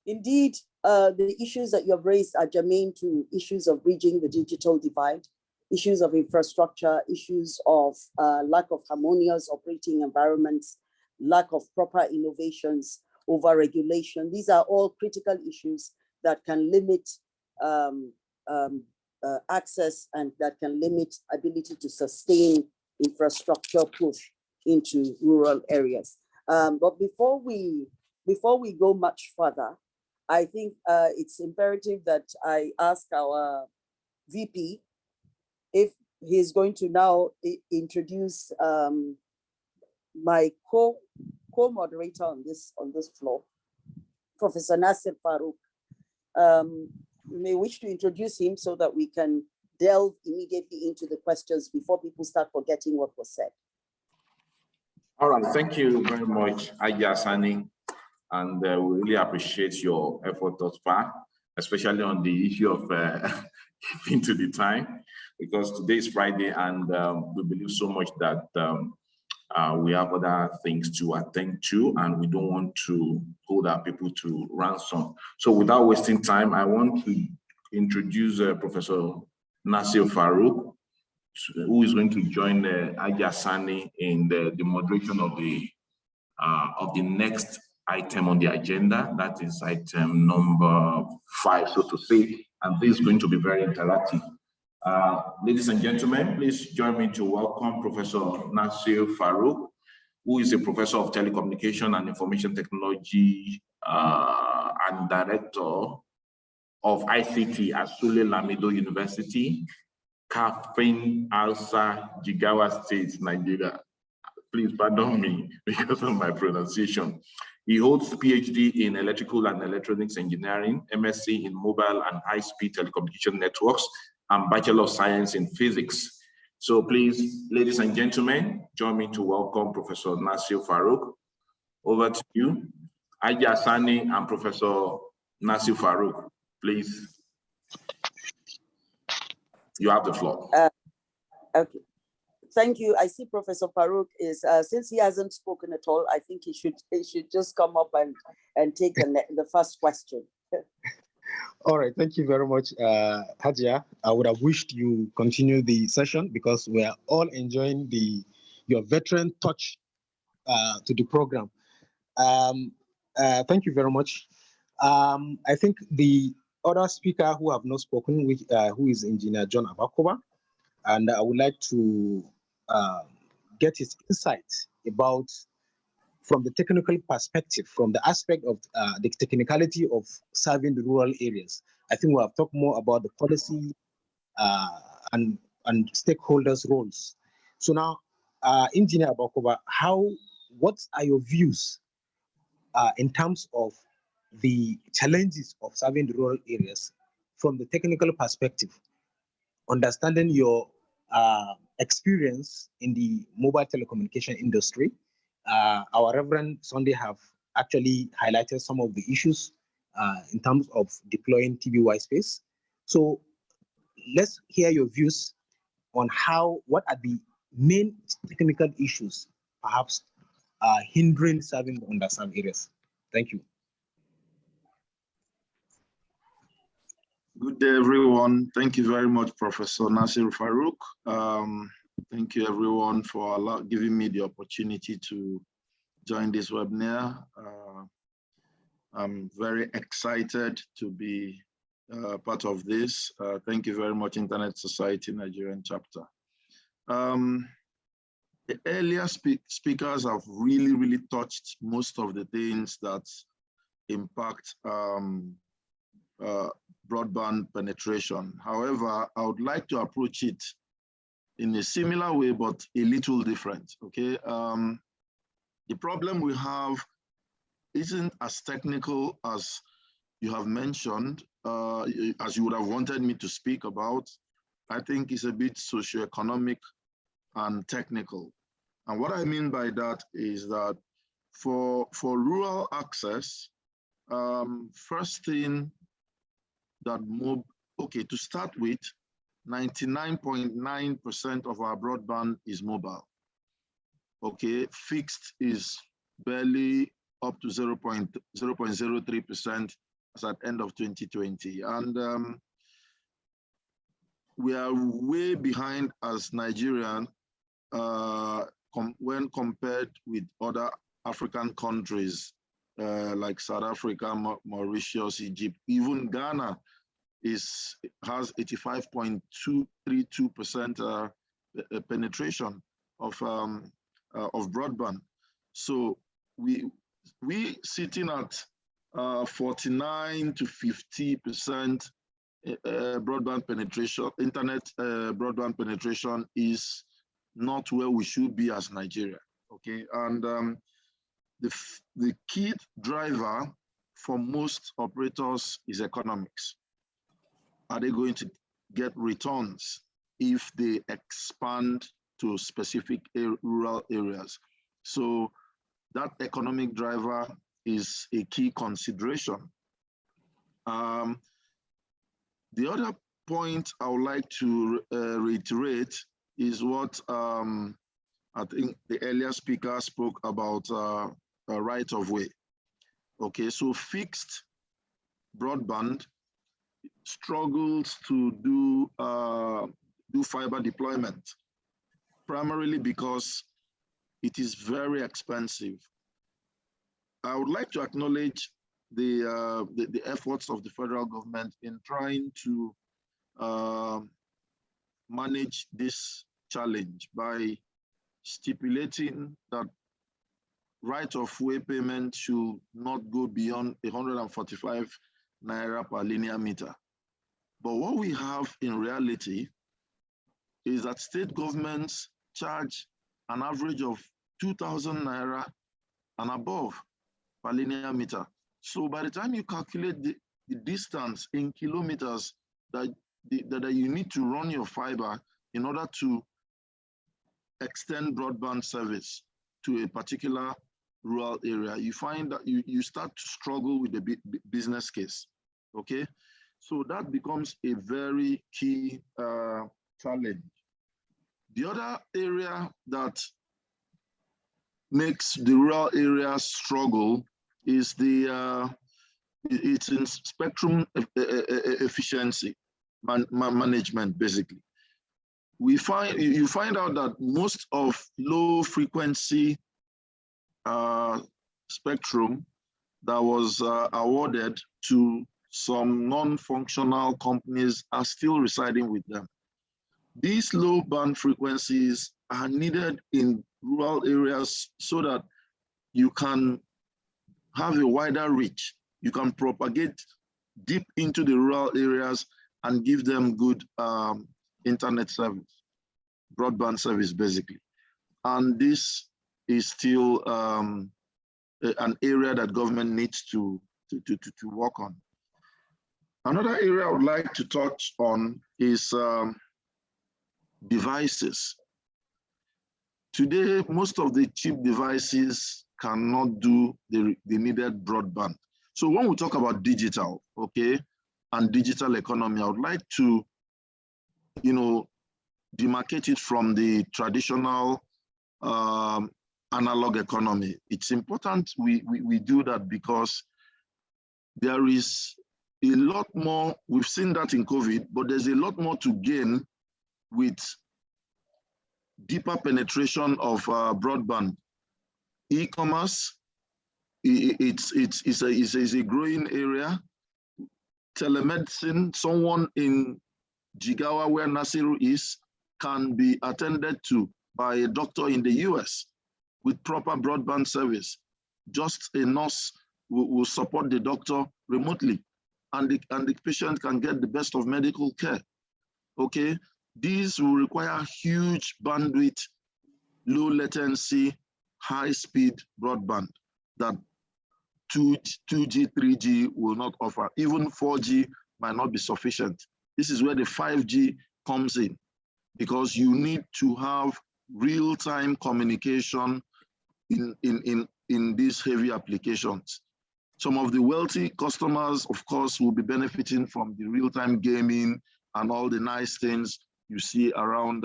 Indeed, the issues that you have raised are germane to issues of bridging the digital divide, issues of infrastructure, issues of lack of harmonious operating environments, lack of proper innovations, over-regulation. These are all critical issues that can limit access and that can limit ability to sustain infrastructure push into rural areas. But before we go much further, I think it's imperative that I ask our VP if he's going to now introduce my co-moderator on this floor, Professor Nasir Farouk. You may wish to introduce him so that we can delve immediately into the questions before people start forgetting what was said. All right, thank you very much, Ajasani. And we really appreciate your effort thus far, especially on the issue of keeping to the time, because today is Friday and we believe so much that we have other things to attend to and we don't want to hold our people to ransom. So without wasting time, I want to introduce Professor Nasir Farouk. who is going to join Aja Sani in the moderation of the next item on the agenda. That is item number 5, so to say, and this is going to be very interactive. Ladies and gentlemen, please join me to welcome Professor Nasir Farouk, who is a professor of telecommunication and information technology and director of ICT at Sule Lamido University, Kafin Alsa, Jigawa State, Nigeria. Please pardon me because of my pronunciation. He holds PhD in electrical and electronics engineering, MSc in mobile and high-speed telecommunication networks, and Bachelor of Science in physics. So please, ladies and gentlemen, join me to welcome Professor Nasir Farouk. Over to you. Aja Sani and Professor Nasir Farouk, please. You have the floor. Okay. Thank you. I see Professor Farouk is, since he hasn't spoken at all, I think he should just come up and take the first question. All right, thank you very much, Hajia. I would have wished you continue the session because we are all enjoying your veteran touch to the program. Thank you very much. I think the other speaker who have not spoken, who is Engineer John Abakoba, and I would like to get his insights about, from the technical perspective, from the aspect of the technicality of serving the rural areas. I think we have talked more about the policy and stakeholders' roles. So now, Engineer Abakoba, what are your views in terms of the challenges of serving the rural areas from the technical perspective, understanding your experience in the mobile telecommunication industry? Our Reverend Sunday have actually highlighted some of the issues in terms of deploying TBY space. So let's hear your views on what are the main technical issues perhaps hindering serving the underserved areas. Thank you. Good day, everyone. Thank you very much, Professor Nasir Farouk. Thank you, everyone, for giving me the opportunity to join this webinar. I'm very excited to be part of this. Thank you very much, Internet Society Nigerian chapter. The earlier speakers have really touched most of the things that impact broadband penetration. However, I would like to approach it in a similar way, but a little different, okay? The problem we have isn't as technical as you have mentioned, as you would have wanted me to speak about. I think it's a bit socioeconomic and technical. And what I mean by that is that for rural access, first thing that to start with, 99.9% of our broadband is mobile. Okay, fixed is barely up to 0.03% as at end of 2020. And we are way behind as Nigerian when compared with other African countries like South Africa, Mauritius, Egypt. Even Ghana has 85.232% penetration of broadband. So we sitting at 49 to 50% broadband penetration, internet broadband penetration is not where we should be as Nigeria. Okay, and the key driver for most operators is economics. Are they going to get returns if they expand to specific rural areas? So that economic driver is a key consideration. The other point I would like to reiterate is what I think the earlier speaker spoke about right of way. Okay, so fixed broadband struggles to do do fiber deployment, primarily because it is very expensive. I would like to acknowledge the efforts of the federal government in trying to manage this challenge by stipulating that right-of-way payment should not go beyond 145 naira per linear meter. But what we have in reality is that state governments charge an average of 2,000 naira and above per linear meter. So by the time you calculate the distance in kilometers that you need to run your fiber in order to extend broadband service to a particular rural area, you find that you start to struggle with the business case, okay? So that becomes a very key challenge. The other area that makes the rural areas struggle is it's in spectrum efficiency management, basically. You find out that most of low frequency spectrum that was awarded to some non-functional companies are still residing with them. These low band frequencies are needed in rural areas so that you can have a wider reach. You can propagate deep into the rural areas and give them good internet service, broadband service, basically. And this is still an area that government needs to work on. Another area I would like to touch on is devices. Today, most of the cheap devices cannot do the needed broadband. So when we talk about digital, okay, and digital economy, I would like to, demarcate it from the traditional analog economy. It's important we do that because there is a lot more, we've seen that in COVID, but there's a lot more to gain with deeper penetration of broadband. E-commerce, it's a growing area. Telemedicine, someone in Jigawa, where Nasiru is, can be attended to by a doctor in the US with proper broadband service. Just a nurse will support the doctor remotely, and the patient can get the best of medical care, okay? These will require huge bandwidth, low latency, high speed broadband that 2G, 3G will not offer. Even 4G might not be sufficient. This is where the 5G comes in, because you need to have real-time communication in these heavy applications. Some of the wealthy customers, of course, will be benefiting from the real-time gaming and all the nice things you see around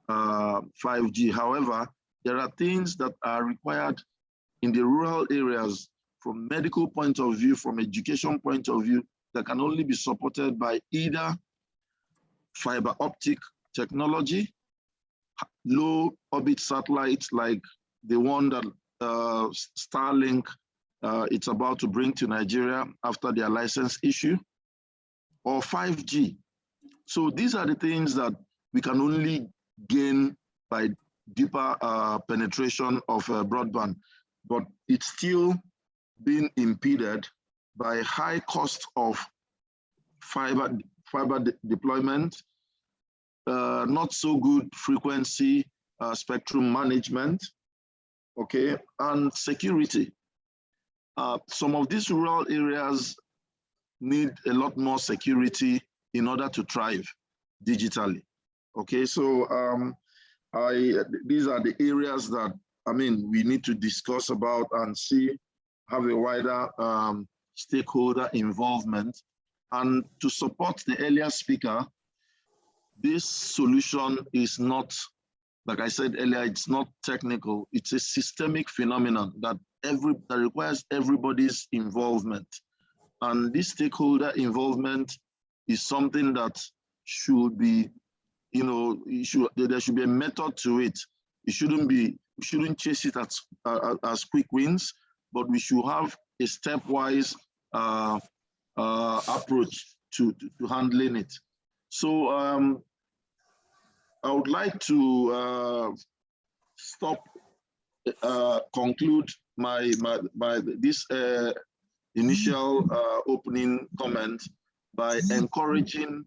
5G. However, there are things that are required in the rural areas from medical point of view, from education point of view, that can only be supported by either fiber optic technology, low orbit satellites like the one that Starlink it's about to bring to Nigeria after their license issue, or 5G. So these are the things that we can only gain by deeper penetration of broadband, but it's still being impeded by high cost of fiber deployment, not so good frequency spectrum management, okay, and security. Some of these rural areas need a lot more security in order to thrive digitally. Okay, so these are the areas that, we need to discuss about and see, have a wider stakeholder involvement. And to support the earlier speaker, this solution is not, like I said earlier, it's not technical, it's a systemic phenomenon that requires everybody's involvement. And this stakeholder involvement is something that should be you know, there should be a method to it. We shouldn't chase it as quick wins, but we should have a stepwise approach to handling it. So I would like to conclude this initial opening comment by encouraging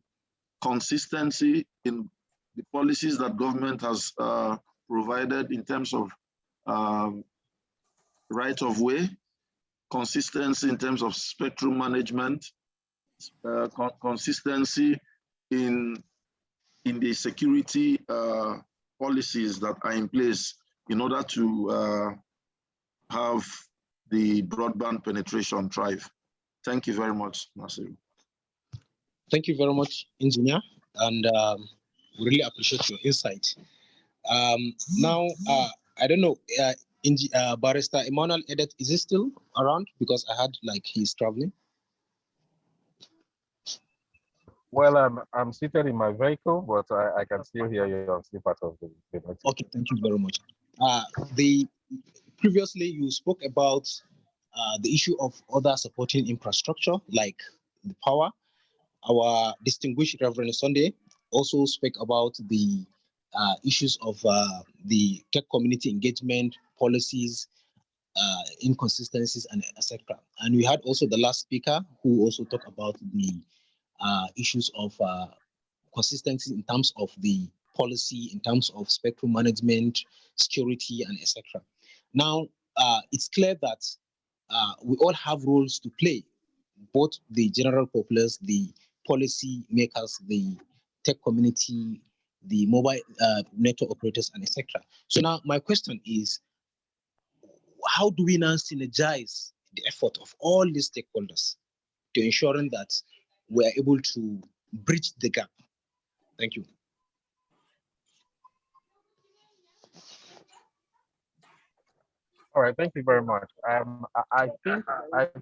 consistency in the policies that government has provided in terms of right of way, consistency in terms of spectrum management, consistency in the security policies that are in place in order to have the broadband penetration thrive. Thank you very much, Nasir. Thank you very much, Engineer, and we really appreciate your insight. Now, I don't know, Barrister Emmanuel Edet, is he still around? Because I heard like he's traveling. Well, I'm seated in my vehicle, but I can still hear you. I'm still part of the debate. Okay, thank you very much. Previously, you spoke about the issue of other supporting infrastructure like the power. Our distinguished Reverend Sunday also spoke about the issues of the tech community engagement policies, inconsistencies, and etc. And we had also the last speaker who also talked about the issues of consistency in terms of the policy, in terms of spectrum management, security, and etc. Now, it's clear that we all have roles to play, both the general populace, the policy makers, the tech community, the mobile network operators, and etc. So now my question is, how do we now synergize the effort of all these stakeholders to ensuring that we are able to bridge the gap? Thank you. All right, thank you very much. I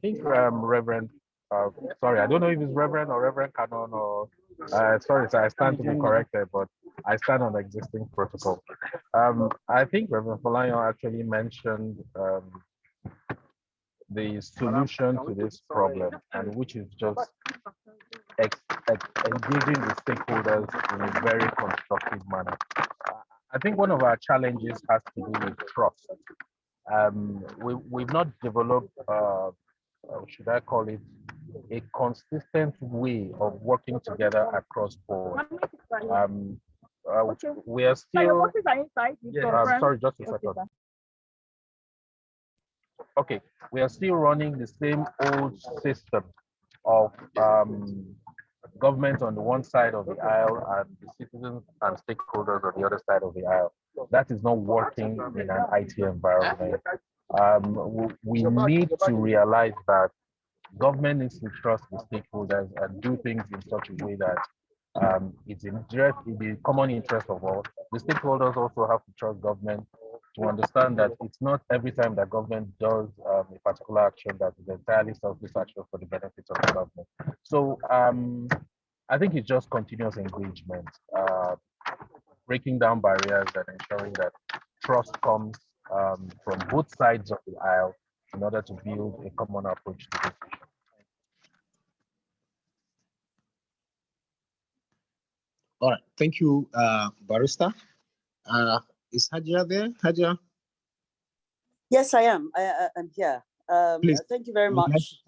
think Reverend, sorry, I don't know if it's Reverend or Reverend Canon or sorry, so I stand to be corrected, but I stand on existing protocol. I think Reverend Folayan actually mentioned the solution to this problem, and which is just engaging the stakeholders in a very constructive manner. I think one of our challenges has to do with trust. We've not developed, should I call it, a consistent way of working together across board. We are still, sorry, just a second. Okay, we are still running the same old system of government on the one side of the aisle and the citizens and stakeholders on the other side of the aisle. That is not working in an IT environment. We need to realize that government needs to trust the stakeholders and do things in such a way that it's in the common interest of all. The stakeholders also have to trust government to understand that it's not every time that government does a particular action that is entirely selfish action for the benefit of the government. So I think it's just continuous engagement, breaking down barriers and ensuring that trust comes from both sides of the aisle in order to build a common approach to this issue. All right, thank you, Barrister. Is Hajia there? Hajia? Yes, I am. I'm here. Please. Thank you very much.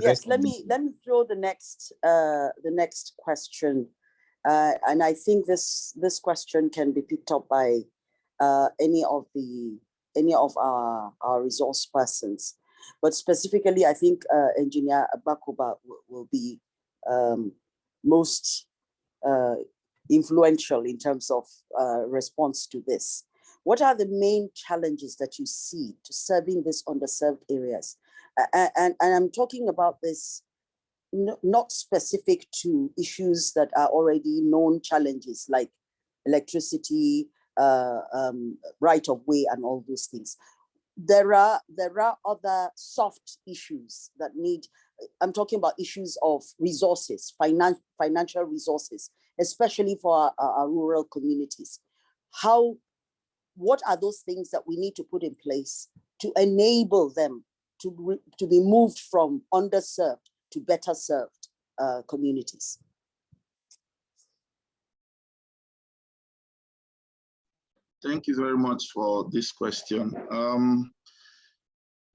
Yes, let me throw the next question, and I think this question can be picked up by any of our resource persons, but specifically, I think Engineer Abakuba will be most influential in terms of response to this. What are the main challenges that you see to serving these underserved areas? And I'm talking about this not specific to issues that are already known challenges like electricity, right of way, and all those things. There are other soft issues that need. I'm talking about issues of resources, financial resources, especially for our rural communities. What are those things that we need to put in place to enable them to be moved from underserved to better served communities? Thank you very much for this question.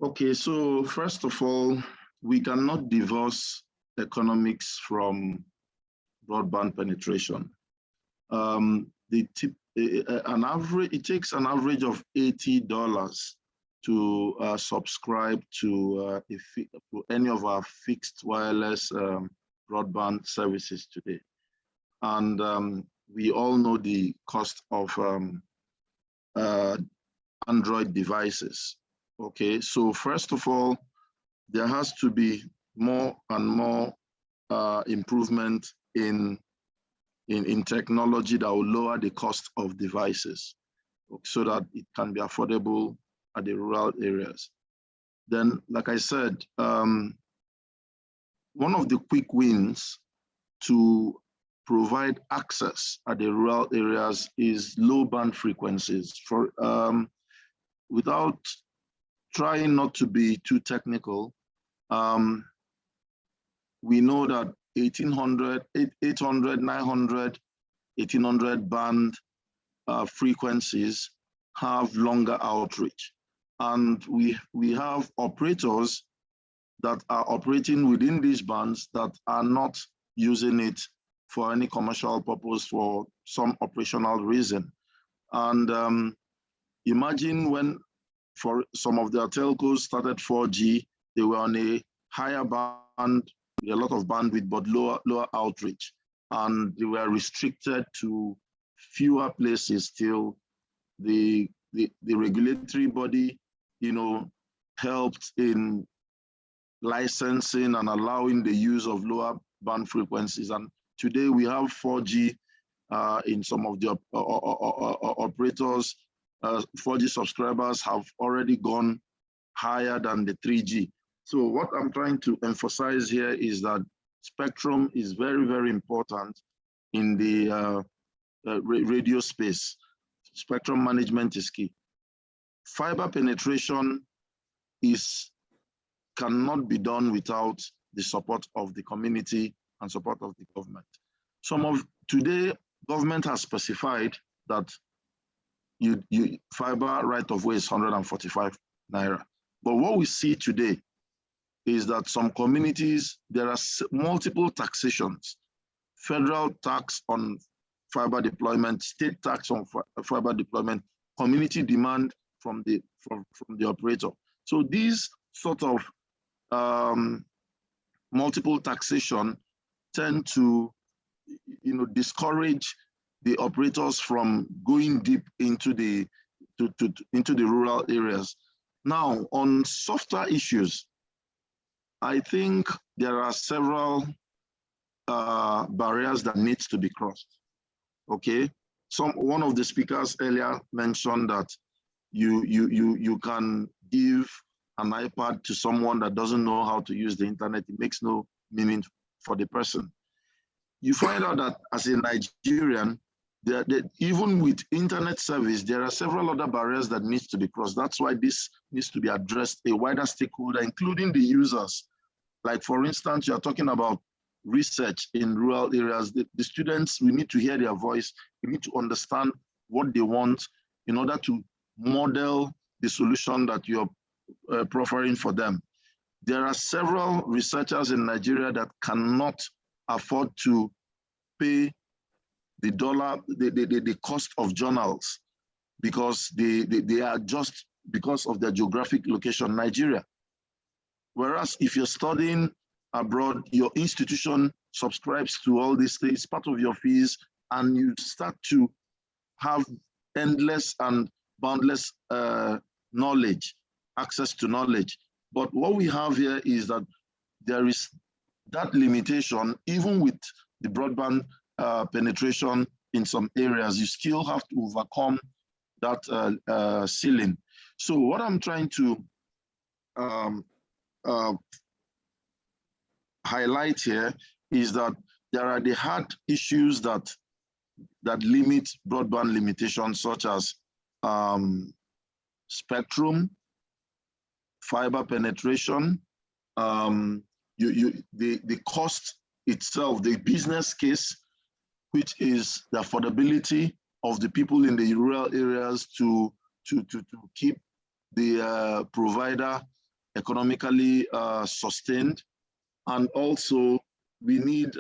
Okay, so first of all, we cannot divorce economics from broadband penetration. It takes an average of $80 to subscribe to any of our fixed wireless broadband services today. And we all know the cost of Android devices. Okay, so first of all, there has to be more and more improvement in technology that will lower the cost of devices so that it can be affordable at the rural areas. Then, like I said, one of the quick wins to provide access at the rural areas is low band frequencies. For without trying not to be too technical, we know that 800, 900, 1800 band frequencies have longer outreach. And we have operators that are operating within these bands that are not using it for any commercial purpose for some operational reason. And imagine when, for some of their telcos started 4G, they were on a higher band, a lot of bandwidth, but lower outreach. And they were restricted to fewer places till the regulatory body, helped in licensing and allowing the use of lower band frequencies. And today we have 4G in some of the operators. 4G subscribers have already gone higher than the 3G. So what I'm trying to emphasize here is that spectrum is very, very important in the radio space. Spectrum management is key. Fiber penetration cannot be done without the support of the community and support of the government. Today, government has specified that fiber right of way is 145 naira. But what we see today is that some communities, there are multiple taxations: federal tax on fiber deployment, state tax on fiber deployment, community demand from the operator. So these sort of multiple taxation tend to discourage the operators from going deep into the rural areas. Now, on softer issues, I think there are several barriers that needs to be crossed. Okay, one of the speakers earlier mentioned that you can give an iPad to someone that doesn't know how to use the internet. It makes no meaning for the person. You find out that as a Nigerian, even with internet service, there are several other barriers that needs to be crossed. That's why this needs to be addressed, a wider stakeholder, including the users. Like, for instance, you're talking about research in rural areas. The students, we need to hear their voice. We need to understand what they want in order to model the solution that you're proffering for them. There are several researchers in Nigeria that cannot afford to pay the cost of journals because they are just because of their geographic location, Nigeria. Whereas if you're studying abroad, your institution subscribes to all these things, part of your fees, and you start to have endless and boundless knowledge, access to knowledge. But what we have here is that there is that limitation. Even with the broadband penetration in some areas, you still have to overcome that ceiling. So what I'm trying to highlight here is that there are the hard issues that limit broadband limitations, such as spectrum, fiber penetration, the cost itself, the business case, which is the affordability of the people in the rural areas to keep the provider economically sustained. And also we need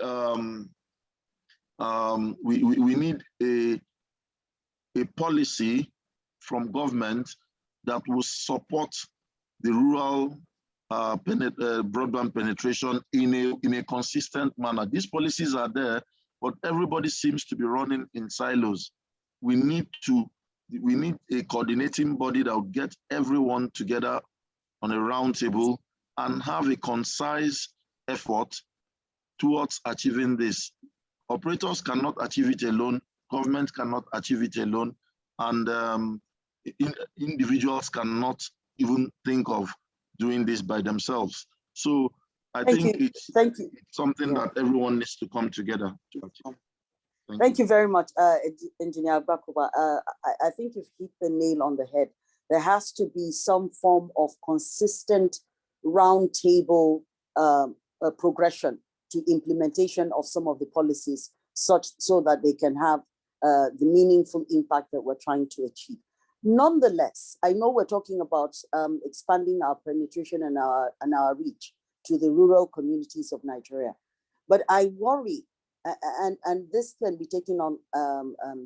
we need a policy from government that will support the rural broadband penetration in a consistent manner. These policies are there, but everybody seems to be running in silos. We need a coordinating body that will get everyone together on a round table and have a concise effort towards achieving this. Operators cannot achieve it alone, government cannot achieve it alone, and individuals cannot even think of doing this by themselves. So I think it's something that everyone needs to come together to achieve. Thank you very much, Engineer Bakuba. I think you've hit the nail on the head. There has to be some form of consistent roundtable progression to implementation of some of the policies, so that they can have the meaningful impact that we're trying to achieve. Nonetheless, I know we're talking about expanding our penetration and our reach to the rural communities of Nigeria, but I worry, and this can be taken on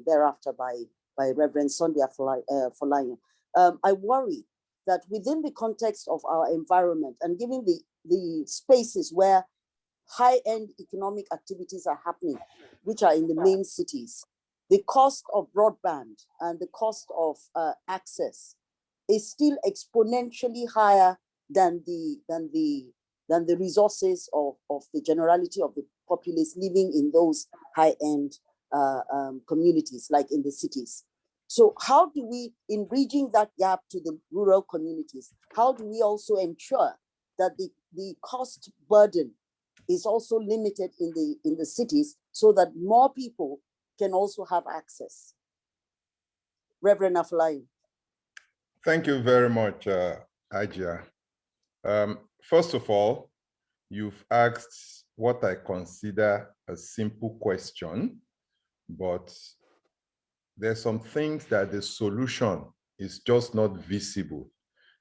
thereafter by Reverend Sunday Afolayan. I worry that within the context of our environment and given the spaces where high-end economic activities are happening, which are in the main cities, the cost of broadband and the cost of access is still exponentially higher than the resources of the generality of the populace living in those high-end communities, like in the cities. So how do we, in bridging that gap to the rural communities, how do we also ensure that the cost burden is also limited in the cities so that more people can also have access? Reverend Afolayan. Thank you very much, Ajia. First of all, you've asked what I consider a simple question, but there's some things that the solution is just not visible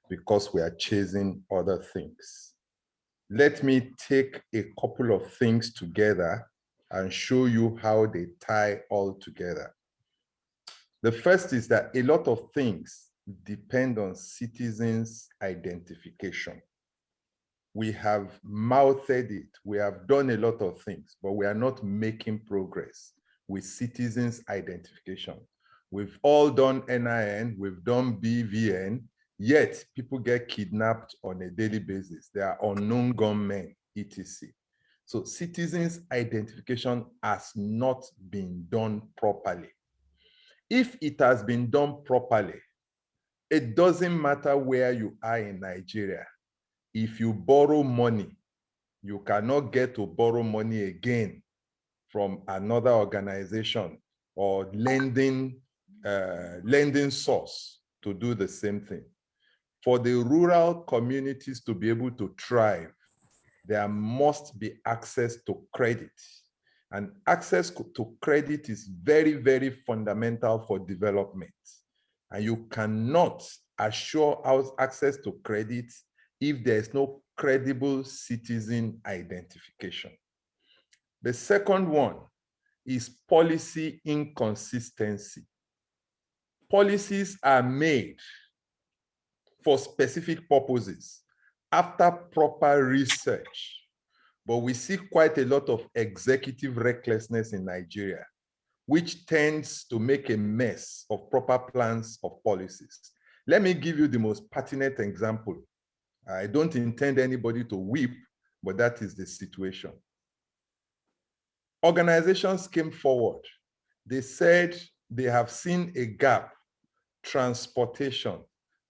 because we are chasing other things. Let me take a couple of things together and show you how they tie all together. The first is that a lot of things depend on citizens' identification. We have mouthed it, we have done a lot of things, but we are not making progress with citizens' identification. We've all done NIN, we've done BVN, yet people get kidnapped on a daily basis. There are unknown gunmen, etc. So citizens' identification has not been done properly. If it has been done properly, it doesn't matter where you are in Nigeria. If you borrow money, you cannot get to borrow money again from another organization or lending source to do the same thing. For the rural communities to be able to thrive, there must be access to credit. And access to credit is very, very fundamental for development. And you cannot assure access to credit if there is no credible citizen identification. The second one is policy inconsistency. Policies are made for specific purposes after proper research, but we see quite a lot of executive recklessness in Nigeria, which tends to make a mess of proper plans of policies. Let me give you the most pertinent example. I don't intend anybody to weep, but that is the situation. Organizations came forward. They said they have seen a gap, transportation,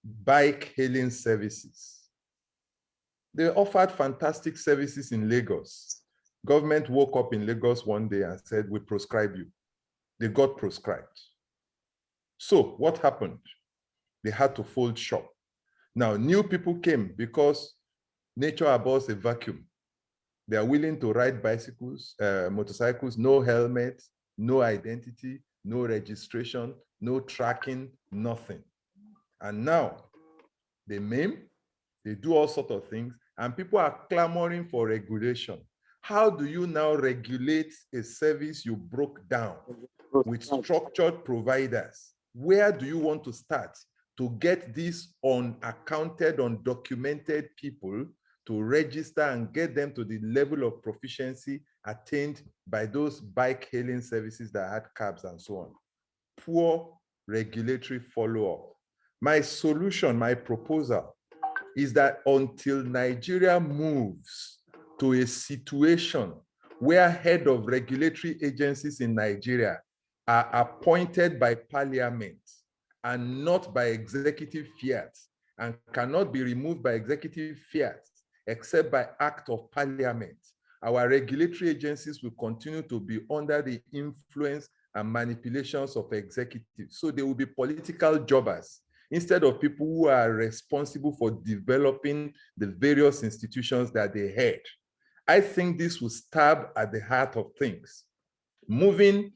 bike hailing services. They offered fantastic services in Lagos. Government woke up in Lagos one day and said, we prescribe you. They got prescribed. So what happened? They had to fold shop. Now, new people came because nature abhors a vacuum. They are willing to ride bicycles, motorcycles, no helmet, no identity, no registration, no tracking, nothing. And now they maim, they do all sorts of things, and people are clamoring for regulation. How do you now regulate a service you broke down with structured providers? Where do you want to start to get these unaccounted, undocumented people to register and get them to the level of proficiency attained by those bike hailing services that had cabs and so on? Poor regulatory follow-up. My solution, my proposal is that until Nigeria moves to a situation where head of regulatory agencies in Nigeria are appointed by parliament and not by executive fiat, and cannot be removed by executive fiat except by act of parliament, our regulatory agencies will continue to be under the influence and manipulations of executives. So they will be political jobbers instead of people who are responsible for developing the various institutions that they head. I think this will stab at the heart of things. Moving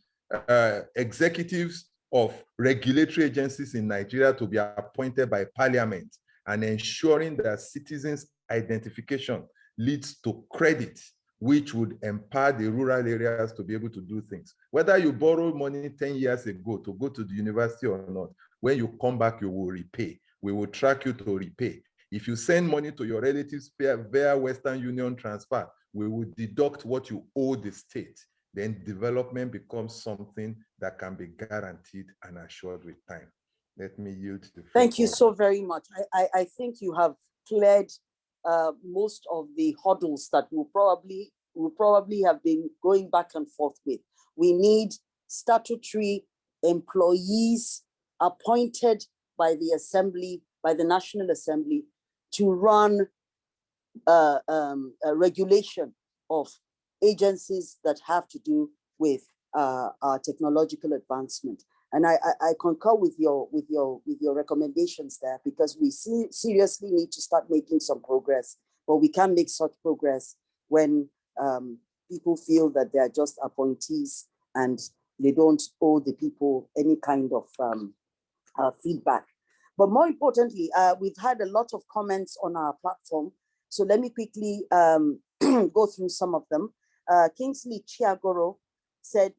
executives of regulatory agencies in Nigeria to be appointed by parliament and ensuring that citizens' identification leads to credit, which would empower the rural areas to be able to do things. Whether you borrow money 10 years ago to go to the university or not, when you come back, you will repay. We will track you to repay. If you send money to your relatives via Western Union transfer, we will deduct what you owe the state. Then development becomes something that can be guaranteed and assured with time. Let me yield the floor. Thank you so very much. I think you have cleared most of the hurdles that will probably have been going back and forth with. We need statutory employees appointed by the Assembly, by the National Assembly, to run a regulation of agencies that have to do with our technological advancement. And I concur with your recommendations there, because we seriously need to start making some progress, but we can't make such progress when people feel that they are just appointees and they don't owe the people any kind of feedback. But more importantly, we've had a lot of comments on our platform. So let me quickly go through some of them. Kingsley Chiagoro said,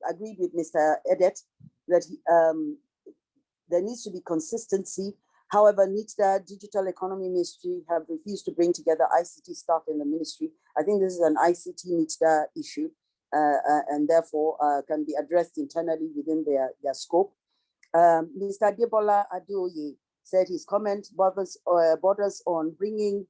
agreed with Mr. Edet that there needs to be consistency. However, NITDA Digital Economy Ministry have refused to bring together ICT staff in the ministry. I think this is an ICT NITDA issue and therefore can be addressed internally within their scope. Mr. Adebola Adeoye said his comment borders on bringing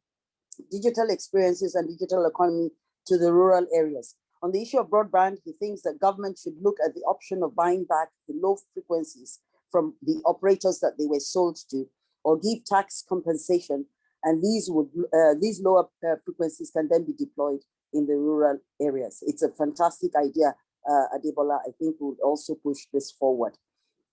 digital experiences and digital economy to the rural areas. On the issue of broadband, he thinks that government should look at the option of buying back the low frequencies from the operators that they were sold to, or give tax compensation, and these lower frequencies can then be deployed in the rural areas. It's a fantastic idea, Adebola. I think we'll also push this forward.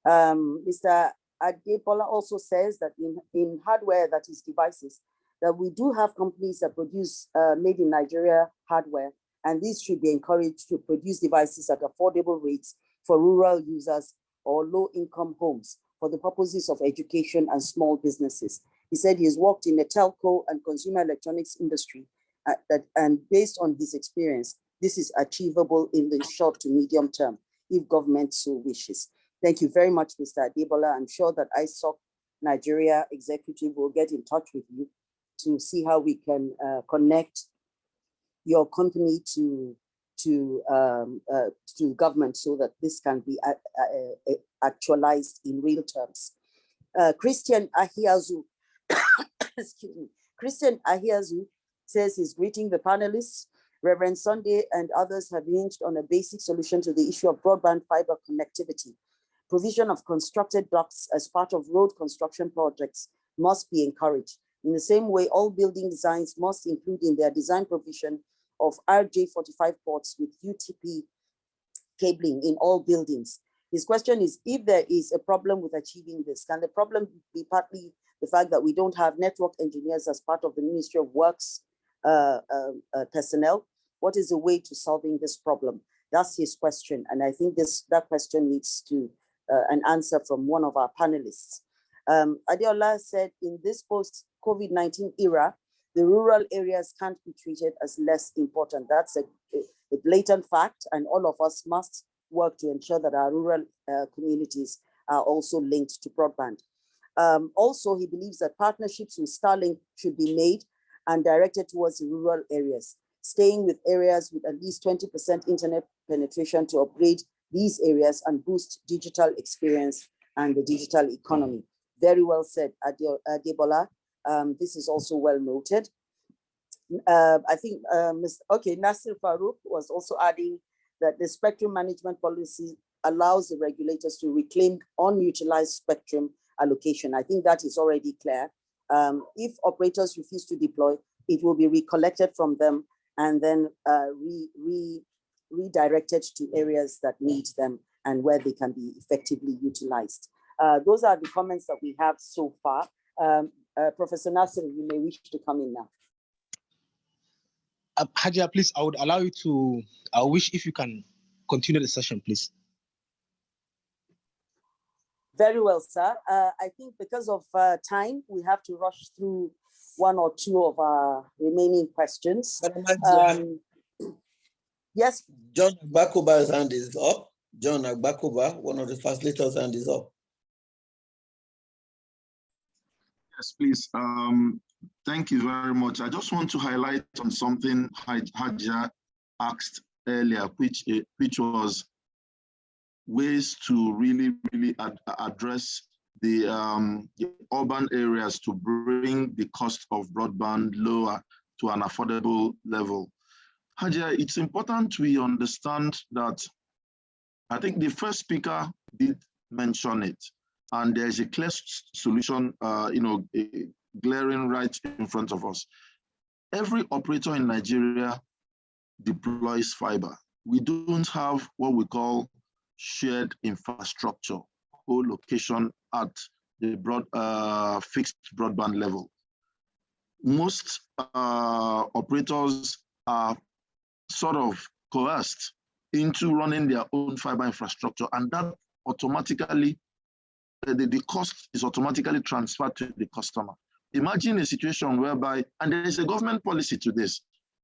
Mr. Adebola also says that in hardware, that is devices, that we do have companies that produce made in Nigeria hardware, and these should be encouraged to produce devices at affordable rates for rural users or low-income homes for the purposes of education and small businesses. He said he has worked in the telco and consumer electronics industry, and based on his experience, this is achievable in the short to medium term, if government so wishes. Thank you very much, Mr. Adebola. I'm sure that ISOC Nigeria executive will get in touch with you to see how we can connect your company to government so that this can be actualized in real terms. Christian Ahiazu, excuse me, Christian Ahiazu says he's greeting the panelists. Reverend Sunday and others have hinged on a basic solution to the issue of broadband fiber connectivity. Provision of constructed ducts as part of road construction projects must be encouraged. In the same way, all building designs must include in their design provision of RJ45 ports with UTP cabling in all buildings. His question is, if there is a problem with achieving this, can the problem be partly the fact that we don't have network engineers as part of the Ministry of Works personnel? What is the way to solving this problem? That's his question. And I think that question needs to an answer from one of our panelists. Adeola said, in this post-COVID-19 era, the rural areas can't be treated as less important. That's a blatant fact, and all of us must work to ensure that our rural communities are also linked to broadband. Also, he believes that partnerships with Starlink should be made and directed towards the rural areas, staying with areas with at least 20% internet penetration to upgrade these areas and boost digital experience and the digital economy. Very well said, Adebola. This is also well noted. I think, Nasir Farouk was also adding that the spectrum management policy allows the regulators to reclaim unutilized spectrum allocation. I think that is already clear. If operators refuse to deploy, it will be recollected from them and then redirected to areas that need them and where they can be effectively utilized. Those are the comments that we have so far. Professor Nasir, you may wish to come in now. Hajia, please, I would allow you to, I wish if you can continue the session, please. Very well, sir. I think because of time, we have to rush through one or two of our remaining questions. Yes. John Agbakoba's hand is up. John Agbakoba, one of the facilitators' hand is up. Yes, please. Thank you very much. I just want to highlight on something Hajia asked earlier, which was ways to really address the urban areas to bring the cost of broadband lower to an affordable level. Hajia, it's important we understand that I think the first speaker did mention it, and there's a clear solution, glaring right in front of us. Every operator in Nigeria deploys fiber. We don't have what we call shared infrastructure, co-location at the fixed broadband level. Most operators are sort of coerced into running their own fiber infrastructure, and that automatically, the cost is automatically transferred to the customer. Imagine a situation whereby, and there is a government policy to this,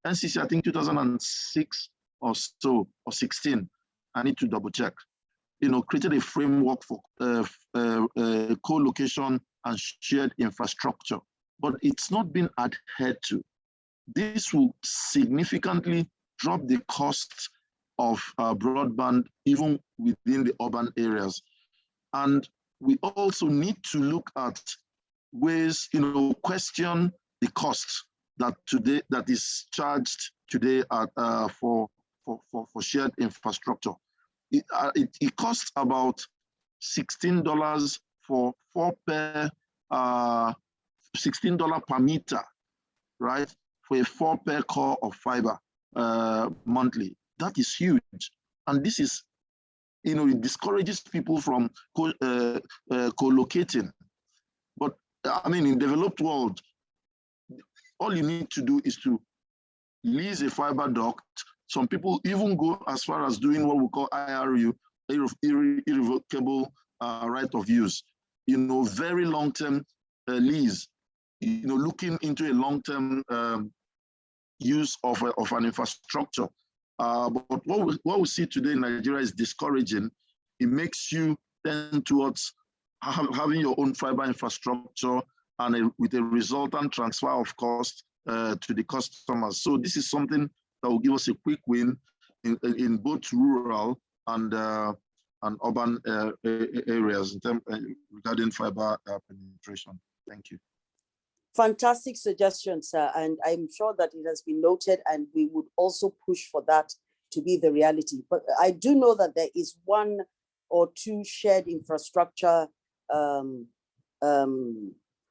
NCC, I think 2006 or so, or 16, I need to double check, created a framework for co-location and shared infrastructure, but it's not been adhered to. This will significantly drop the cost of broadband even within the urban areas. And we also need to look at ways, question the cost that is charged today at, for shared infrastructure. It costs about $16 for $16 per meter, right? For a 4 pair core of fiber monthly. That is huge. And this is, it discourages people from co-locating. But I mean, in developed world, all you need to do is to lease a fiber duct. Some people even go as far as doing what we call IRU, irrevocable right of use. Very long-term lease. Looking into a long-term use of an infrastructure. But what we see today in Nigeria is discouraging. It makes you tend towards having your own fiber infrastructure and with a resultant transfer of cost to the customers. So this is something that will give us a quick win in both rural and urban areas in terms regarding fiber penetration. Thank you. Fantastic suggestion, sir. And I'm sure that it has been noted, and we would also push for that to be the reality. But I do know that there is one or two shared infrastructure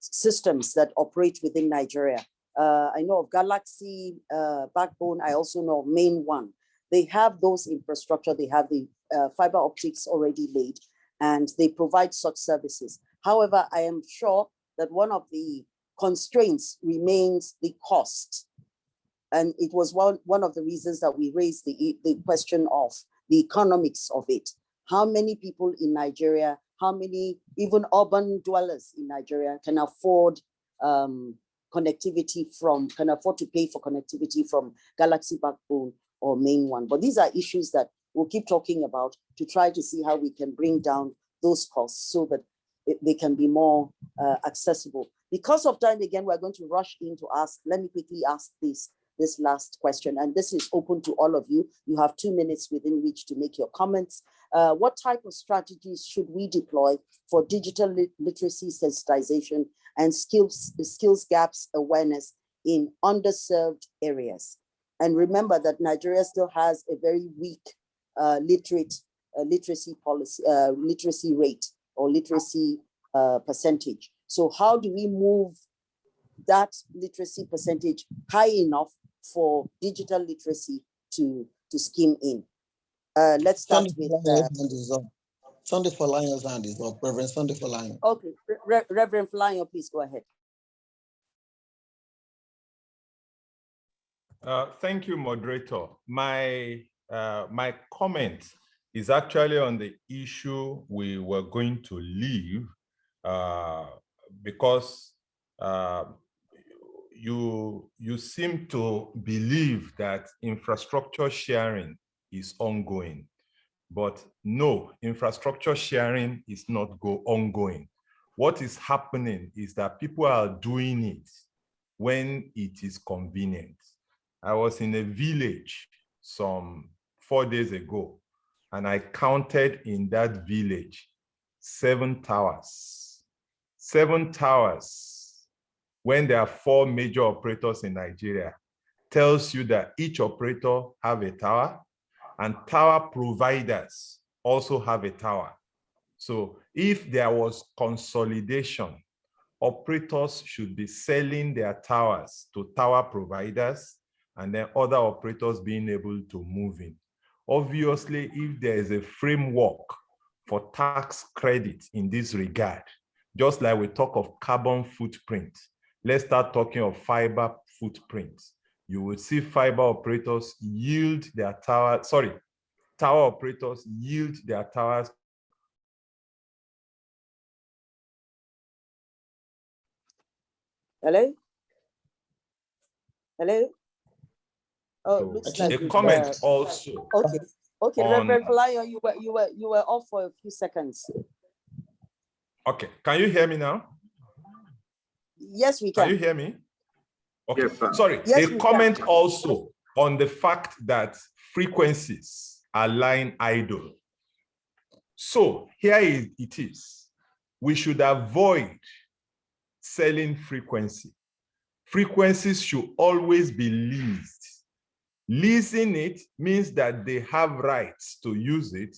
systems that operate within Nigeria. I know of Galaxy Backbone. I also know of Main One. They have those infrastructure. They have the fiber optics already laid, and they provide such services. However, I am sure that one of the constraints remains the cost. And it was one of the reasons that we raised the question of the economics of it. How many people in Nigeria, how many even urban dwellers in Nigeria can afford connectivity can afford to pay for connectivity from Galaxy Backbone or Main One? But these are issues that we'll keep talking about to try to see how we can bring down those costs so that they can be more accessible. Because of time, again, we're going to rush in to ask. Let me quickly ask this last question, and this is open to all of you. You have 2 minutes within which to make your comments. What type of strategies should we deploy for digital literacy sensitization and skills gaps awareness in underserved areas? And remember that Nigeria still has a very weak literacy policy, literacy rate or literacy percentage. So how do we move that literacy percentage high enough for digital literacy to skim in? Let's start with Sunday for Lions hand is up. Reverend Sunday for Lions. Okay, Reverend Falayo, please go ahead. Thank you, moderator. My comment is actually on the issue we were going to leave because you seem to believe that infrastructure sharing is ongoing. But no, infrastructure sharing is not ongoing. What is happening is that people are doing it when it is convenient. I was in a village some 4 days ago, and I counted in that village 7 towers. 7 towers, when there are 4 major operators in Nigeria, tells you that each operator have a tower, and tower providers also have a tower. So if there was consolidation, operators should be selling their towers to tower providers and then other operators being able to move in. Obviously, if there is a framework for tax credit in this regard, just like we talk of carbon footprint, let's start talking of fiber footprint. You will see fiber operators yield their tower operators yield their towers. Hello? Hello? Oh, So looks like a comment also. Okay, Reverend Falayo, you were off for a few seconds. Okay, can you hear me now? Yes, we can. Can you hear me? Okay, yes, sorry. Yes, a comment also on the fact that frequencies are lying idle. So here it is. We should avoid selling frequency. Frequencies should always be leased. Leasing it means that they have rights to use it,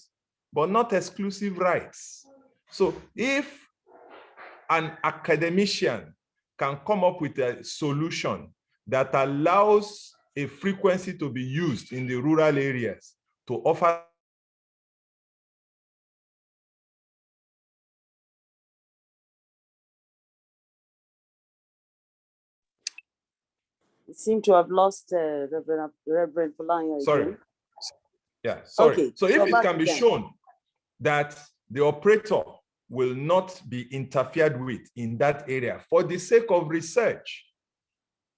but not exclusive rights. So if an academician can come up with a solution that allows a frequency to be used in the rural areas to offer seem to have lost Reverend Falayo again. Sorry. Yeah, sorry. Okay, so if it can be again. shown that the operator will not be interfered with in that area for the sake of research,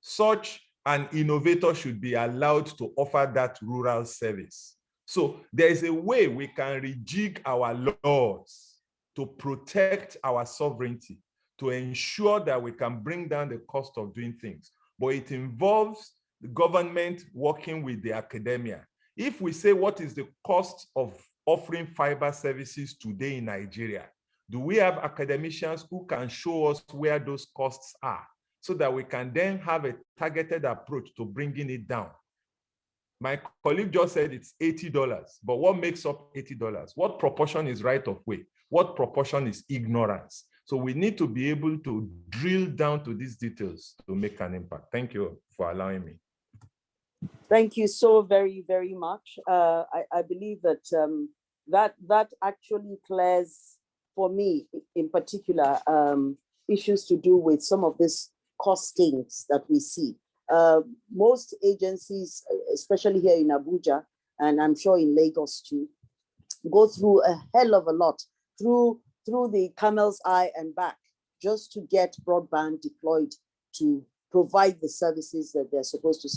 such an innovator should be allowed to offer that rural service. So there is a way we can rejig our laws to protect our sovereignty, to ensure that we can bring down the cost of doing things. But it involves the government working with the academia. If we say what is the cost of offering fiber services today in Nigeria, do we have academicians who can show us where those costs are so that we can then have a targeted approach to bringing it down? My colleague just said it's $80, but what makes up $80? What proportion is right of way? What proportion is ignorance? So we need to be able to drill down to these details to make an impact. Thank you for allowing me. Thank you so very, very much. I believe that that actually clears, for me in particular, issues to do with some of these costings that we see. Most agencies, especially here in Abuja, and I'm sure in Lagos too, go through a hell of a lot, through the camel's eye and back, just to get broadband deployed to provide the services that they're supposed to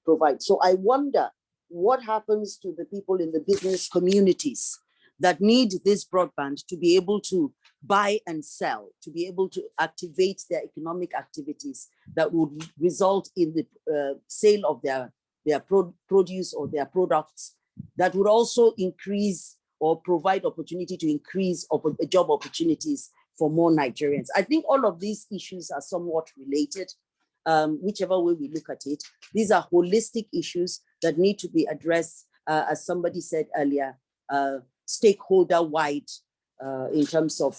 provide. So I wonder what happens to the people in the business communities that need this broadband to be able to buy and sell, to be able to activate their economic activities that would result in the sale of their produce or their products, that would also increase or provide opportunity to increase job opportunities for more Nigerians. I think all of these issues are somewhat related, whichever way we look at it. These are holistic issues that need to be addressed, as somebody said earlier, stakeholder-wide, in terms of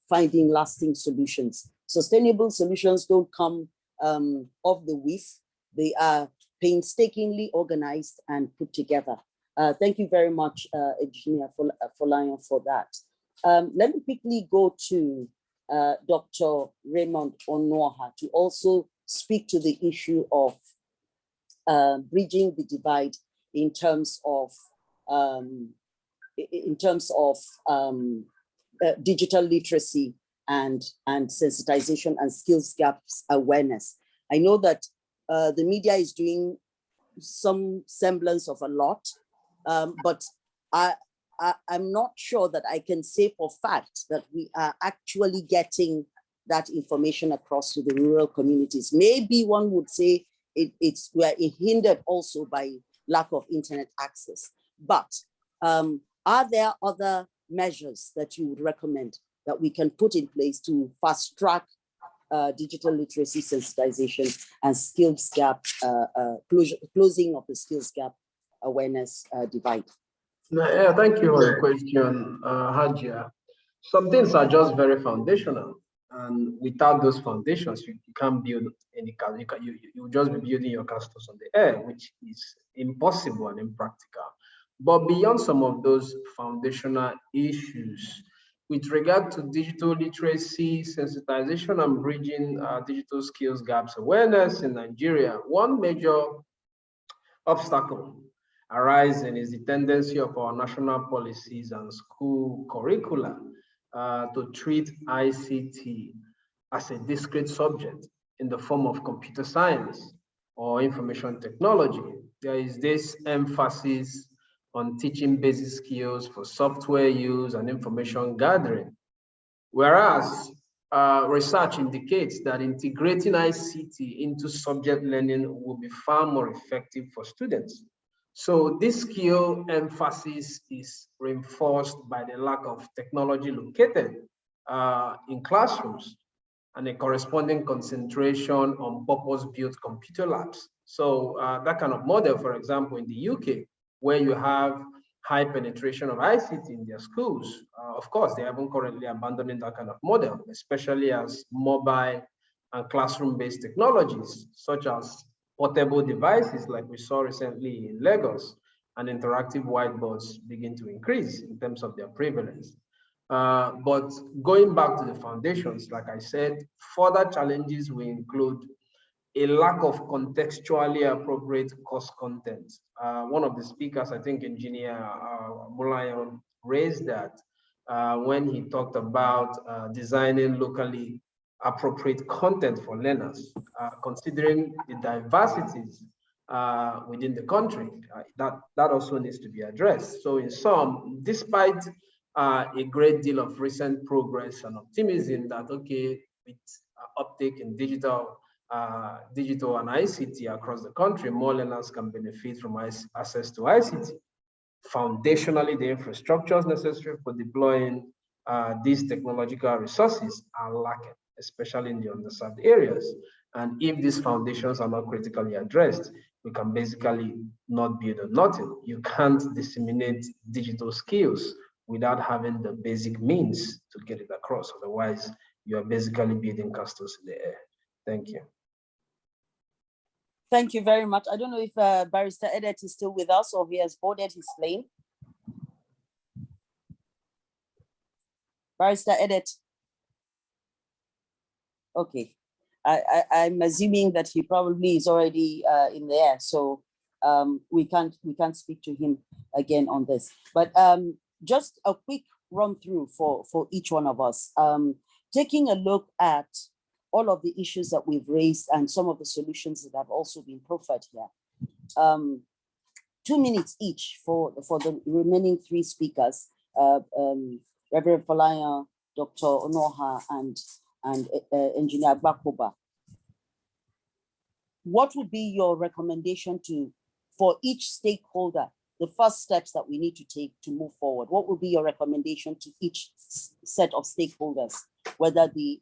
finding lasting solutions. Sustainable solutions don't come off the whiff. They are painstakingly organized and put together. Thank you very much, Engineer Folayan, for that. Let me quickly go to Dr. Raymond Onuoha to also speak to the issue of bridging the divide in terms of digital literacy and sensitization and skills gaps awareness. I know that the media is doing some semblance of a lot, but I'm not sure that I can say for fact that we are actually getting that information across to the rural communities. Maybe one would say we are hindered also by lack of internet access. But are there other measures that you would recommend that we can put in place to fast track digital literacy sensitization and skills gap, closing of the skills gap awareness divide? Yeah, thank you for the question, Hajia. Some things are just very foundational, and without those foundations, you can't build any castle. You just be building your castles on the air, which is impossible and impractical. But beyond some of those foundational issues, with regard to digital literacy, sensitization, and bridging digital skills gaps awareness in Nigeria, one major obstacle arising is the tendency of our national policies and school curricula to treat ICT as a discrete subject in the form of computer science or information technology. There is this emphasis on teaching basic skills for software use and information gathering, whereas research indicates that integrating ICT into subject learning will be far more effective for students. So this skill emphasis is reinforced by the lack of technology located in classrooms and a corresponding concentration on purpose-built computer labs. So that kind of model, for example, in the UK, where you have high penetration of ICT in their schools, of course, they haven't currently abandoning that kind of model, especially as mobile and classroom-based technologies, such as portable devices like we saw recently in Lagos, and interactive whiteboards begin to increase in terms of their prevalence. But going back to the foundations, like I said, further challenges will include a lack of contextually appropriate course content. One of the speakers, I think Engineer Mulayan, raised that when he talked about designing locally appropriate content for learners, considering the diversities within the country. That also needs to be addressed. So in sum, despite a great deal of recent progress and optimism that, okay, with uptake in digital and ICT across the country, more learners can benefit from access to ICT. Foundationally, the infrastructures necessary for deploying these technological resources are lacking, especially in the underserved areas. And if these foundations are not critically addressed, we can basically not build on nothing. You can't disseminate digital skills without having the basic means to get it across. Otherwise, you're basically building castles in the air. Thank you. Thank you very much. I don't know if Barrister Edet is still with us or he has boarded his plane. Barrister Edet. Okay. I'm assuming that he probably is already in the air, so we can't speak to him again on this. But just a quick run through for each one of us. Taking a look at all of the issues that we've raised and some of the solutions that have also been proffered here. 2 minutes each for the remaining 3 speakers, Reverend Folayan, Dr. Onoha, and Engineer Agbakoba. What would be your recommendation for each stakeholder, the first steps that we need to take to move forward? What would be your recommendation to each set of stakeholders, whether we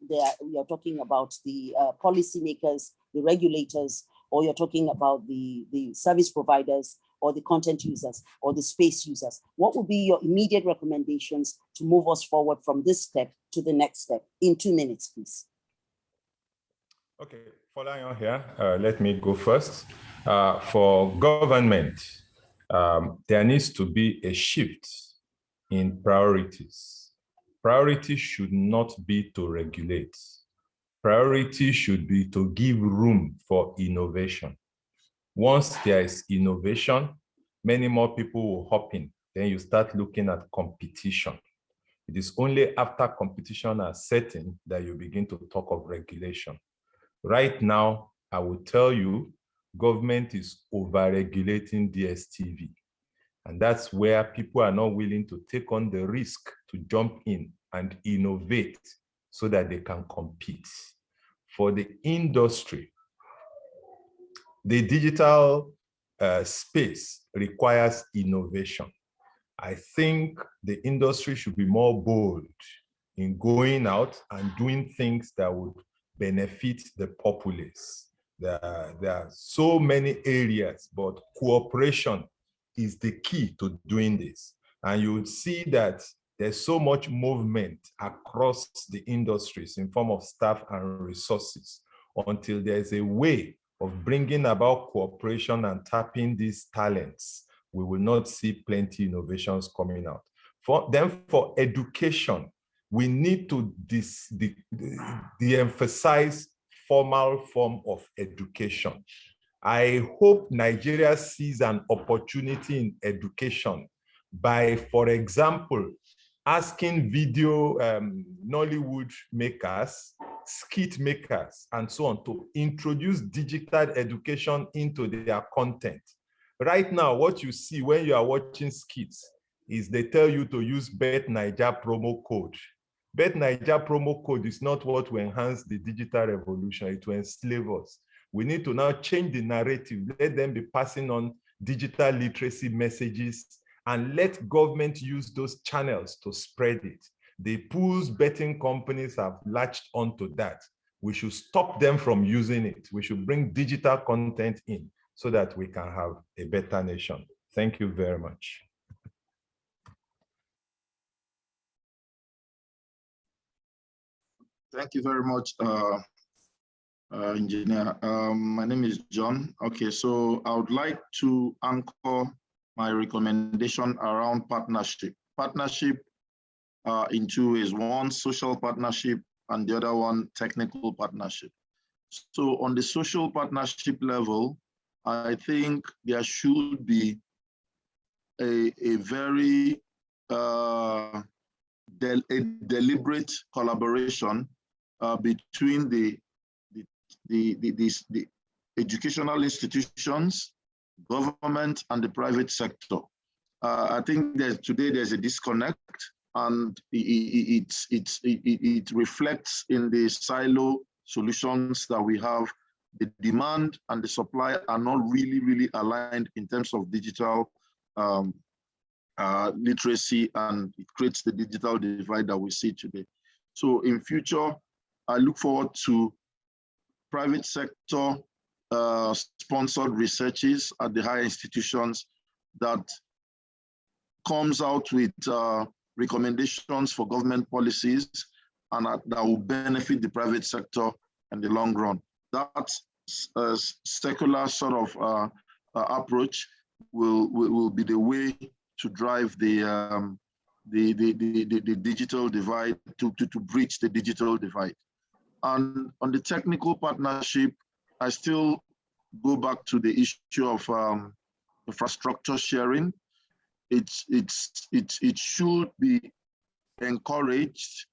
are talking about the policymakers, the regulators, or you're talking about the service providers, or the content users, or the space users? What would be your immediate recommendations to move us forward from this step to the next step? In 2 minutes, please. Okay, following here, let me go first. For government, there needs to be a shift in priorities. Priority should not be to regulate. Priority should be to give room for innovation. Once there is innovation, many more people will hop in. Then you start looking at competition. It is only after competition is setting that you begin to talk of regulation. Right now, I will tell you, government is over-regulating DSTV. And that's where people are not willing to take on the risk to jump in and innovate so that they can compete. For the industry, the digital space requires innovation. I think the industry should be more bold in going out and doing things that would benefit the populace. There are so many areas, but cooperation is the key to doing this. And you would see that there's so much movement across the industries in form of staff and resources until there's a way of bringing about cooperation and tapping these talents. We will not see plenty innovations coming out. For education, we need to de-emphasize formal form of education. I hope Nigeria sees an opportunity in education by, for example, asking video Nollywood makers, skit makers, and so on to introduce digital education into their content. Right now, what you see when you are watching skits is they tell you to use BetNaija promo code. BetNaija promo code is not what will enhance the digital revolution, it will enslave us. We need to now change the narrative, let them be passing on digital literacy messages, and let government use those channels to spread it. The pools betting companies have latched onto that. We should stop them from using it. We should bring digital content in so that we can have a better nation. Thank you very much. Thank you very much, Engineer. My name is John. Okay, so I would like to anchor my recommendation around partnership. Partnership in 2 ways: one, social partnership, and the other one, technical partnership. So on the social partnership level, I think there should be a very deliberate collaboration between the educational institutions, government, and the private sector. I think that today there's a disconnect, and it reflects in the silo solutions that we have. The demand and the supply are not really aligned in terms of digital literacy, and it creates the digital divide that we see today. So in future, I look forward to private sector sponsored researches at the higher institutions that comes out with recommendations for government policies and that will benefit the private sector in the long run. That secular sort of approach will be the way to drive the digital divide, to bridge the digital divide. And on the technical partnership, I still go back to the issue of infrastructure sharing. It should be encouraged,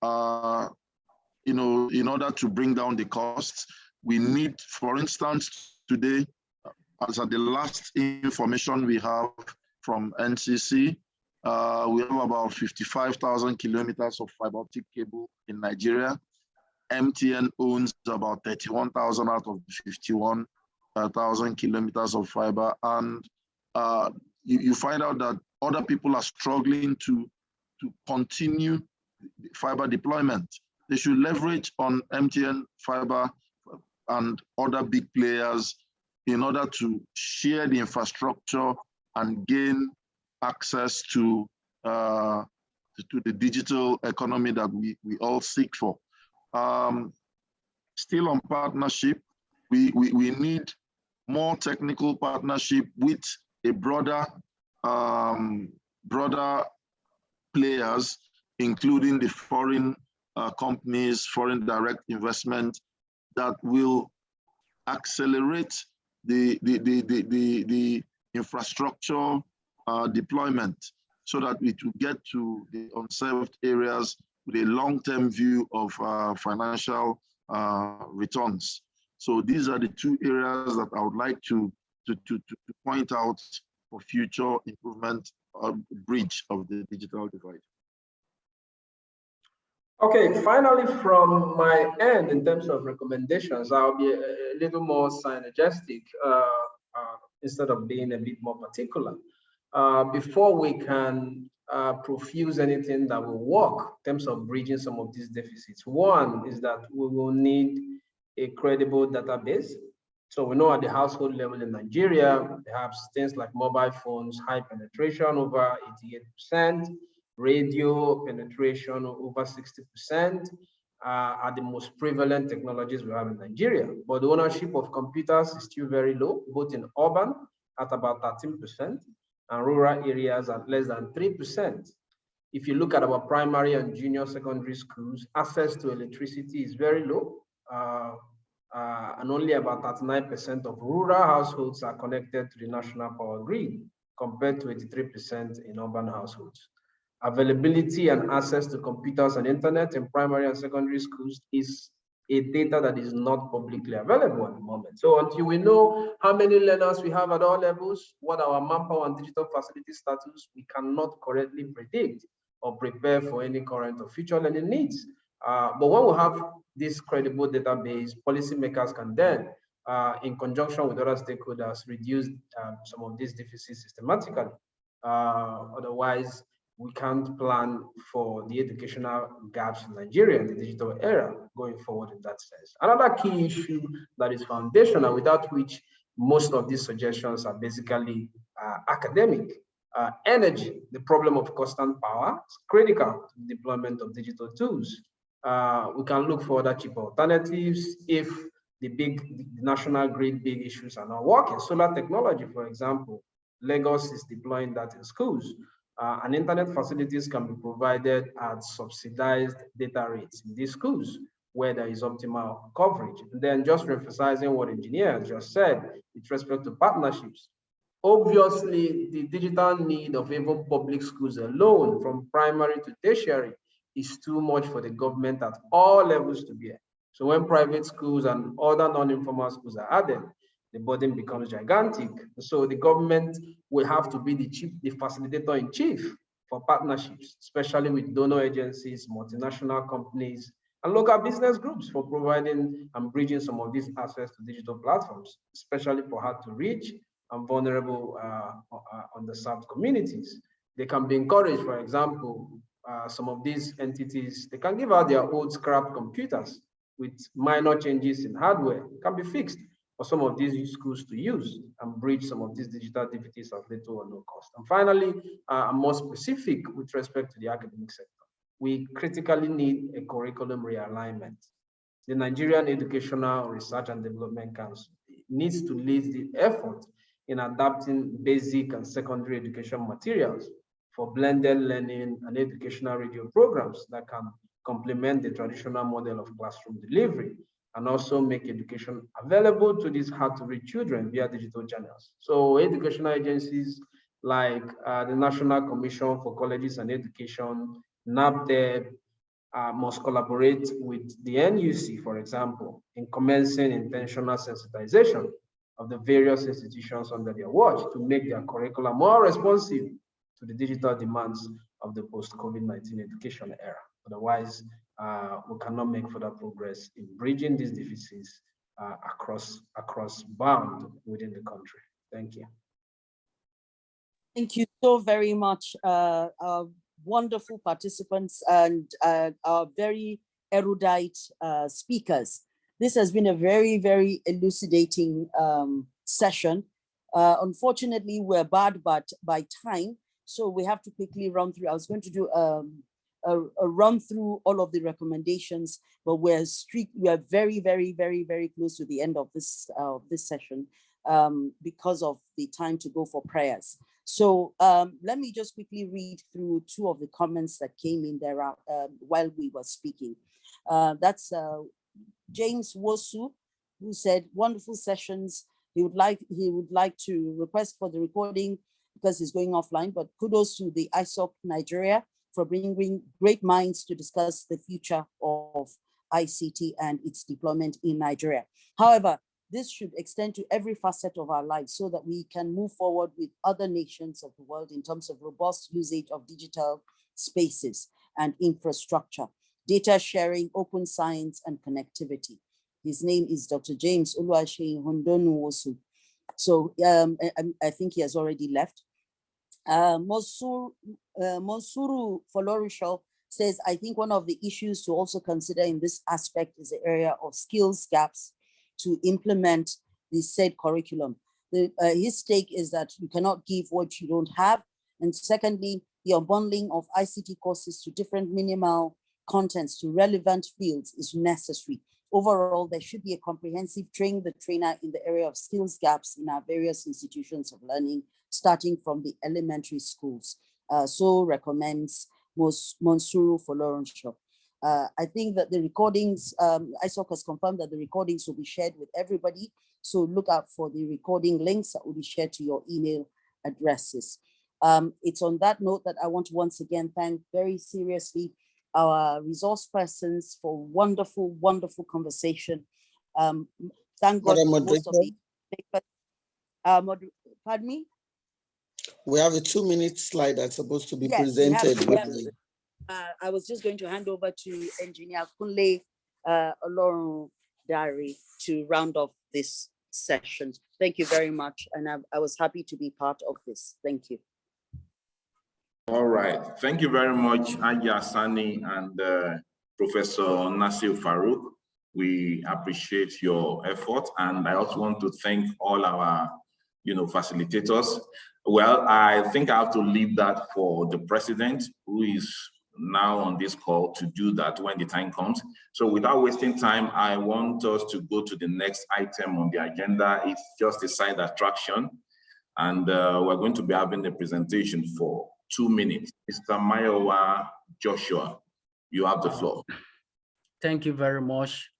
in order to bring down the costs. We need, for instance, today, as at the last information we have from NCC, we have about 55,000 kilometers of fiber optic cable in Nigeria. MTN owns about 31,000 out of 51,000 kilometers of fiber. And you find out that other people are struggling to continue fiber deployment. They should leverage on MTN fiber and other big players in order to share the infrastructure and gain access to the digital economy that we all seek for. Still on partnership, we need more technical partnership with a broader players, including the foreign companies, foreign direct investment, that will accelerate the infrastructure deployment, so that we will get to the unserved areas with a long-term view of financial returns. So these are the two areas that I would like to point out for future improvement or bridge of the digital divide. Okay, finally, from my end, in terms of recommendations, I'll be a little more synergistic instead of being a bit more particular. Before we can profuse anything that will work in terms of bridging some of these deficits, one is that we will need a credible database. So we know at the household level in Nigeria, perhaps things like mobile phones, high penetration, over 88%, radio penetration over 60%, are the most prevalent technologies we have in Nigeria. But the ownership of computers is still very low, both in urban at about 13% and rural areas at less than 3%. If you look at our primary and junior secondary schools, access to electricity is very low, and only about 39% of rural households are connected to the national power grid, compared to 83% in urban households. Availability and access to computers and internet in primary and secondary schools is a data that is not publicly available at the moment. So until we know how many learners we have at all levels, what our manpower and digital facility status, we cannot correctly predict or prepare for any current or future learning needs. But when we have this credible database, policymakers can then, in conjunction with other stakeholders, reduce some of these deficits systematically. Otherwise, we can't plan for the educational gaps in Nigeria in the digital era going forward in that sense. Another key issue that is foundational, without which most of these suggestions are basically academic. Energy, the problem of constant power, is critical to the deployment of digital tools. We can look for other cheaper alternatives if the national grid big issues are not working. Solar technology, for example, Lagos is deploying that in schools. And internet facilities can be provided at subsidized data rates in these schools where there is optimal coverage. And then just emphasizing what engineers just said with respect to partnerships. Obviously, the digital need of even public schools alone, from primary to tertiary, is too much for the government at all levels to bear. So when private schools and other non-informal schools are added, the burden becomes gigantic. So the government will have to be the facilitator in chief for partnerships, especially with donor agencies, multinational companies, and local business groups for providing and bridging some of these access to digital platforms, especially for hard to reach and vulnerable underserved communities. They can be encouraged, for example, some of these entities, they can give out their old scrap computers with minor changes in hardware, can be fixed for some of these schools to use and bridge some of these digital activities at little or no cost. And finally, I'm more specific with respect to the academic sector. we critically need a curriculum realignment. The Nigerian Educational Research and Development Council needs to lead the effort in adapting basic and secondary education materials for blended learning and educational radio programs that can complement the traditional model of classroom delivery and also make education available to these hard-to-reach children via digital channels. So educational agencies like the National Commission for Colleges and Education, NABDEB, must collaborate with the NUC, for example, in commencing intentional sensitization of the various institutions under their watch to make their curricula more responsive to the digital demands of the post-COVID-19 education era. Otherwise, we cannot make further progress in bridging these deficits across bound within the country. Thank you. Thank you so very much, wonderful participants and our very erudite speakers. This has been a very, very elucidating session. Unfortunately, we're bad by time, so we have to quickly run through. I was going to do a run through all of the recommendations, but we are very, very, very, very close to the end of this session because of the time to go for prayers. So let me just quickly read through two of the comments that came in there while we were speaking. That's James Wosu, who said, wonderful sessions. He would like to request for the recording because he's going offline, but kudos to the ISOC Nigeria for bringing great minds to discuss the future of ICT and its deployment in Nigeria. However, this should extend to every facet of our lives so that we can move forward with other nations of the world in terms of robust usage of digital spaces and infrastructure, data sharing, open science, and connectivity. His name is Dr. James Oluwaseyin Hondonuwosu. So I think he has already left. Monsuru Folorisho says, I think one of the issues to also consider in this aspect is the area of skills gaps to implement the said curriculum. His take is that you cannot give what you don't have. And secondly, the unbundling of ICT courses to different minimal contents to relevant fields is necessary. Overall, there should be a comprehensive train the trainer in the area of skills gaps in our various institutions of learning, starting from the elementary schools. So recommends Monsuru Folorisho. I think that the recordings, ISOC has confirmed that the recordings will be shared with everybody. So look out for the recording links that will be shared to your email addresses. It's on that note that I want to once again thank very seriously our resource persons for wonderful, wonderful conversation. Thank God for most of the pardon me? We have a 2-minute slide that's supposed to be presented. I was just going to hand over to Engineer Kunle Olorun Dari to round off this session. Thank you very much. And I was happy to be part of this. Thank you. All right. Thank you very much, Aja Sani and Professor Nasir Farouk. We appreciate your effort. And I also want to thank all our facilitators. Well, I think I have to leave that for the president, who is now on this call, to do that when the time comes. So without wasting time, I want us to go to the next item on the agenda. It's just a side attraction. And we're going to be having a presentation for 2 minutes. Mr. Mayowa Joshua, you have the floor. Thank you very much.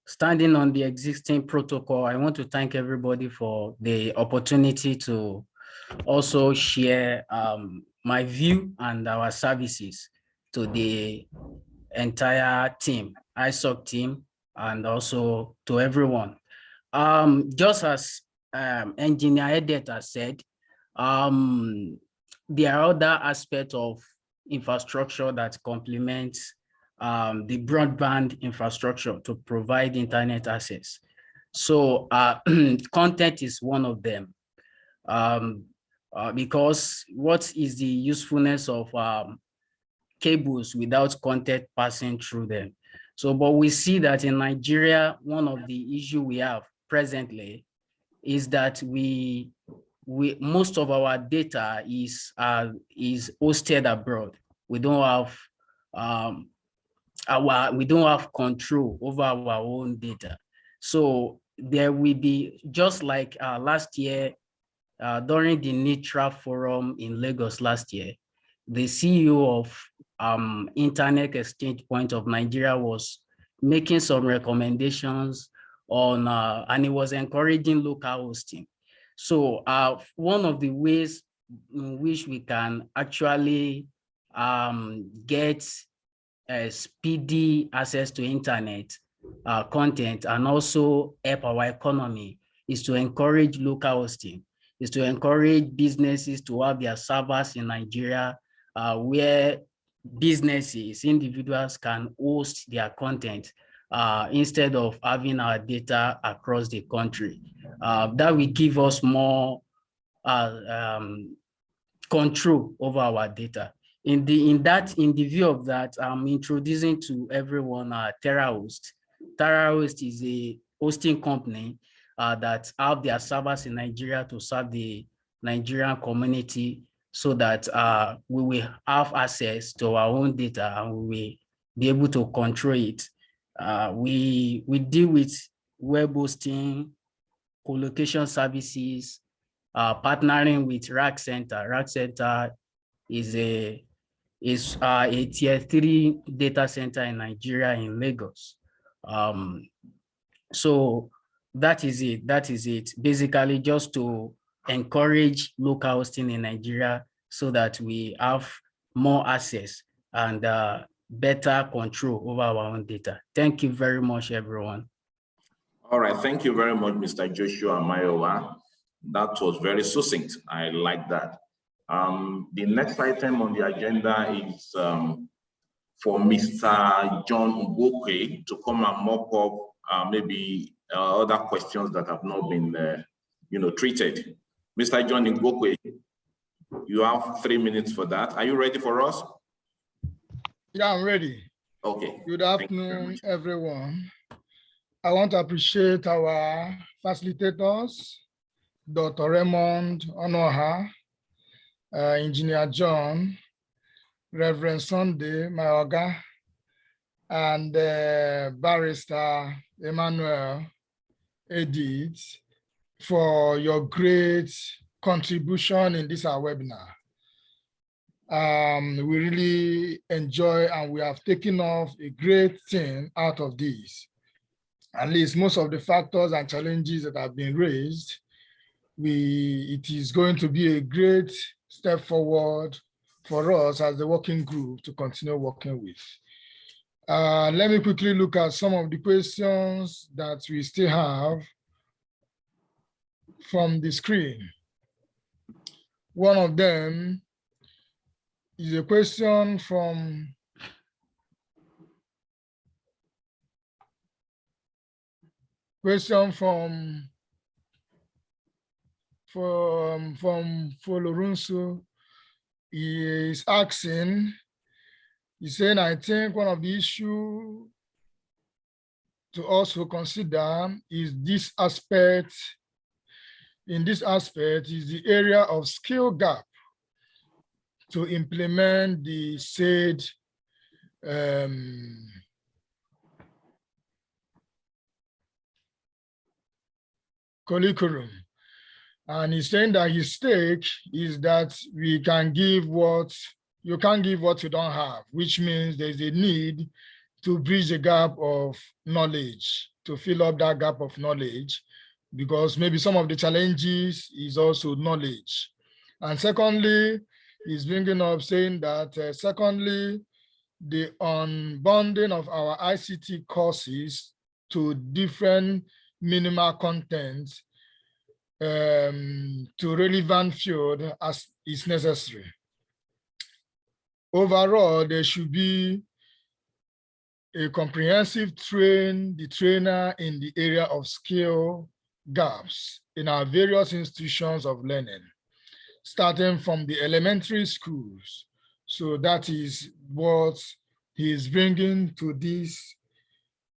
Standing on the existing protocol, I want to thank everybody for the opportunity to also share my view and our services to the entire team, ISOC team, and also to everyone. Just as Engineer Edeta said, there are other aspects of infrastructure that complements the broadband infrastructure to provide internet access. So content is one of them, because what is the usefulness of cables without content passing through them? So, but we see that in Nigeria, one of the issues we have presently is that most of our data is hosted abroad. We don't have we don't have control over our own data. So there will be, just like last year, during the NITRA forum in Lagos last year, the CEO of Internet Exchange Point of Nigeria was making some recommendations on, and he was encouraging local hosting. So one of the ways in which we can actually get speedy access to internet content and also help our economy is to encourage local hosting, is to encourage businesses to have their servers in Nigeria where businesses, individuals can host their content instead of having our data across the country. That will give us more control over our data. In the view of that, I'm introducing to everyone TerraHost. TerraHost is a hosting company that have their servers in Nigeria to serve the Nigerian community, so that we will have access to our own data and we will be able to control it. We deal with web hosting, co-location services, partnering with Rack Center. Rack Center is a tier 3 data center in Nigeria, in Lagos. So that is it. Basically, just to encourage local hosting in Nigeria so that we have more access and better control over our own data. Thank you very much, everyone. All right, thank you very much, Mr. Joshua Mayowa. That was very succinct. I like that. The next item on the agenda is for Mr. John Ngokwe to come and mop up maybe other questions that have not been treated. Mr. John Ngokwe, you have 3 minutes for that. Are you ready for us? Yeah, I'm ready. Okay. Good afternoon, everyone. I want to appreciate our facilitators, Dr. Raymond Onoha, Engineer John, Reverend Sunday Mayoga, and Barrister Emmanuel Edith for your great contribution in this our webinar. We really enjoy, and we have taken off a great thing out of this. At least most of the factors and challenges that have been raised, it is going to be a great step forward for us as the working group to continue working with. Let me quickly look at some of the questions that we still have from the screen. One of them is a question from Folorunso. He is asking, he's saying, I think one of the issues to also consider is this aspect. In this aspect is the area of skill gap to implement the said curriculum. And he's saying that his stake is that we can give what you can't give what you don't have, which means there's a need to bridge the gap of knowledge, to fill up that gap of knowledge, because maybe some of the challenges is also knowledge. And secondly, he's bringing up saying that secondly, the unbundling of our ICT courses to different minimal content to relevant field as is necessary. Overall, there should be a comprehensive trainer in the area of skill gaps in our various institutions of learning, starting from the elementary schools. So that is what he is bringing to this,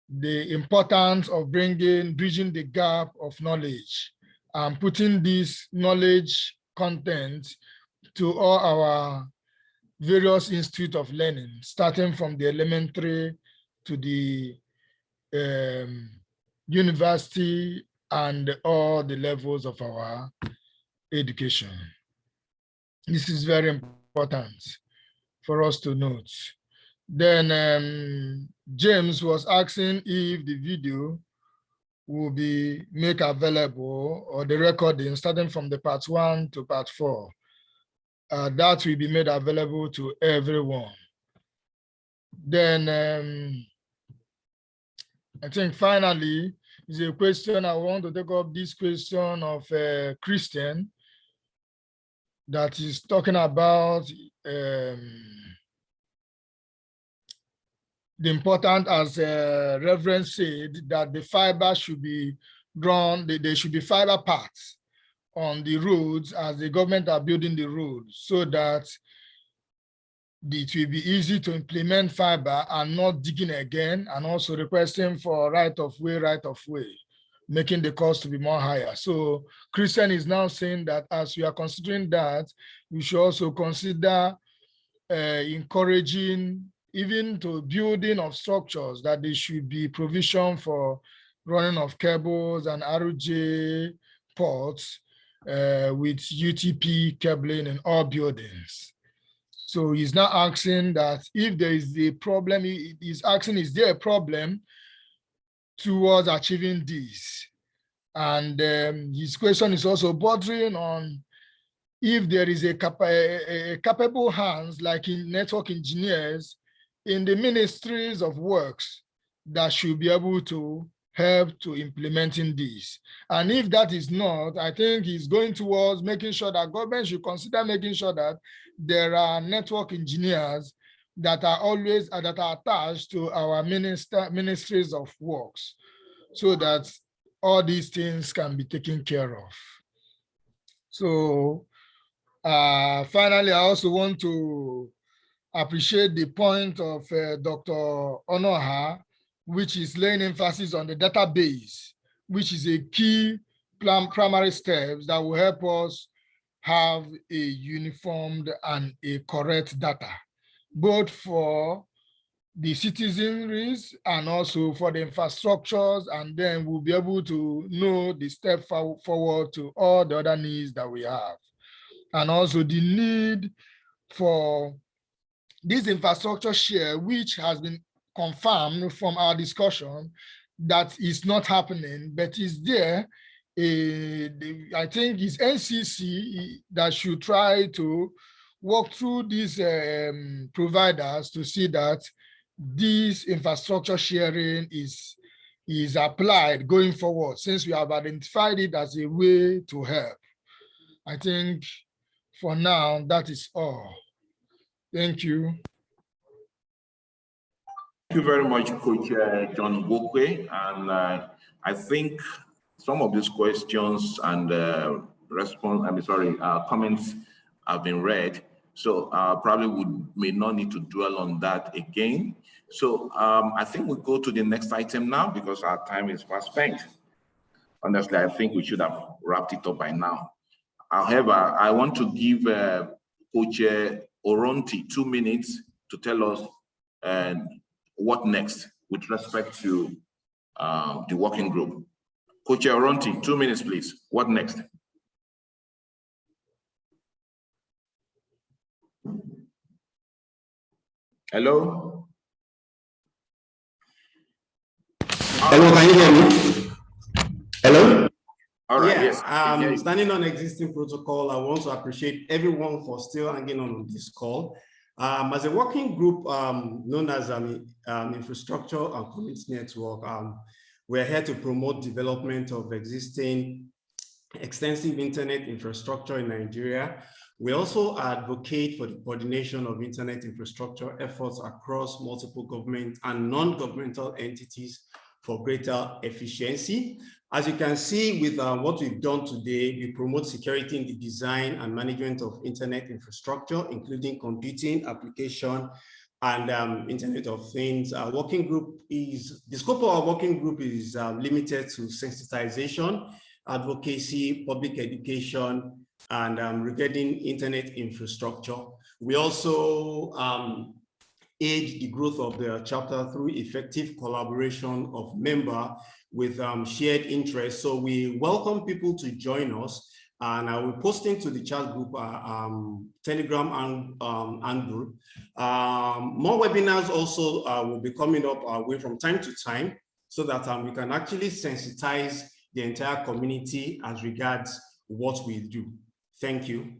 the importance of bridging the gap of knowledge and putting this knowledge content to all our various institutes of learning, starting from the elementary to the university and all the levels of our education. This is very important for us to note. Then James was asking if the video will be made available, or the recording starting from the part 1 to part 4. That will be made available to everyone. Then I think finally is a question. I want to take up this question of Christian that is talking about the important, as Reverend said, that the fiber should be drawn, there should be fiber paths on the roads as the government are building the roads, so that it will be easy to implement fiber and not digging again, and also requesting for right of way, making the cost to be more higher. So Christian is now saying that as we are considering that, we should also consider encouraging even to building of structures, that there should be provision for running of cables and RJ ports with UTP cabling in all buildings. So he's now asking that if there is a problem, he's asking, is there a problem towards achieving this? And his question is also bordering on if there is a capable hands, like in network engineers, in the ministries of works that should be able to help to implementing this. And if that is not, I think he's going towards making sure that government should consider making sure that there are network engineers that are always that are attached to our ministries of works, so that all these things can be taken care of. So finally, I also want to appreciate the point of Dr. Onoha, which is laying emphasis on the database, which is a key primary steps that will help us have a uniformed and a correct data, both for the citizenries and also for the infrastructures, and then we'll be able to know the step forward to all the other needs that we have. And also the need for this infrastructure share, which has been confirmed from our discussion that is not happening, but is there. I think it's NCC that should try to work through these providers to see that this infrastructure sharing is applied going forward, since we have identified it as a way to help. I think for now, that is all. Thank you. Thank you very much, Coach John Gokwe. And I think some of these questions and comments have been read. So probably we may not need to dwell on that again. So I think we'll go to the next item now, because our time is fast spent. Honestly, I think we should have wrapped it up by now. However, I want to give Coach Oronti 2 minutes to tell us what next with respect to the working group. Coach Oronti, 2 minutes, please. What next? Hello? Hello, can you hear me? Hello? All right, yes. Yes. Standing on existing protocol, I want to appreciate everyone for still hanging on this call. As a working group known as Infrastructure and Community Network, we're here to promote development of existing extensive internet infrastructure in Nigeria. We also advocate for the coordination of internet infrastructure efforts across multiple government and non-governmental entities for greater efficiency. As you can see with what we've done today, we promote security in the design and management of internet infrastructure, including computing, application, and Internet of Things. Our working group is, the scope of our working group is limited to sensitization, advocacy, public education, and regarding internet infrastructure. We also aid the growth of the chapter through effective collaboration of members with shared interests. So we welcome people to join us, and I will post into the chat group, Telegram and group. More webinars also will be coming up our way from time to time, so that we can actually sensitize the entire community as regards what we do. Thank you.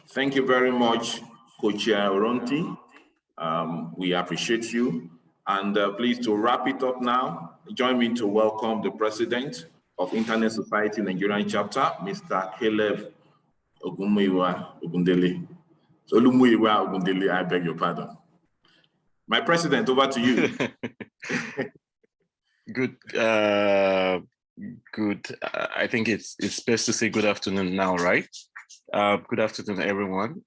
Thank you very much, Co-Chair Oronti. We appreciate you. And please, to wrap it up now, join me to welcome the President of Internet Society Nigerian Chapter, Mr. Caleb Olumuyiwa Ogundele. So Olumuyiwa Ogundele, I beg your pardon. My President, over to you. Good. I think it's best to say good afternoon now, right? Good afternoon, everyone.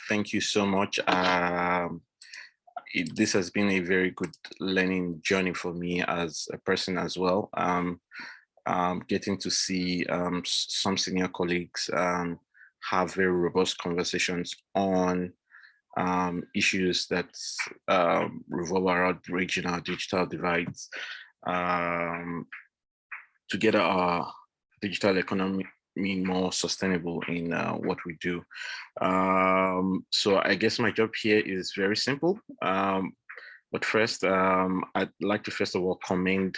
Thank you so much. This has been a very good learning journey for me as a person as well. Getting to see some senior colleagues have very robust conversations on issues that revolve around bridging our digital divides, to get our digital economy more sustainable in what we do. So I guess my job here is very simple. But first, I'd like to first of all commend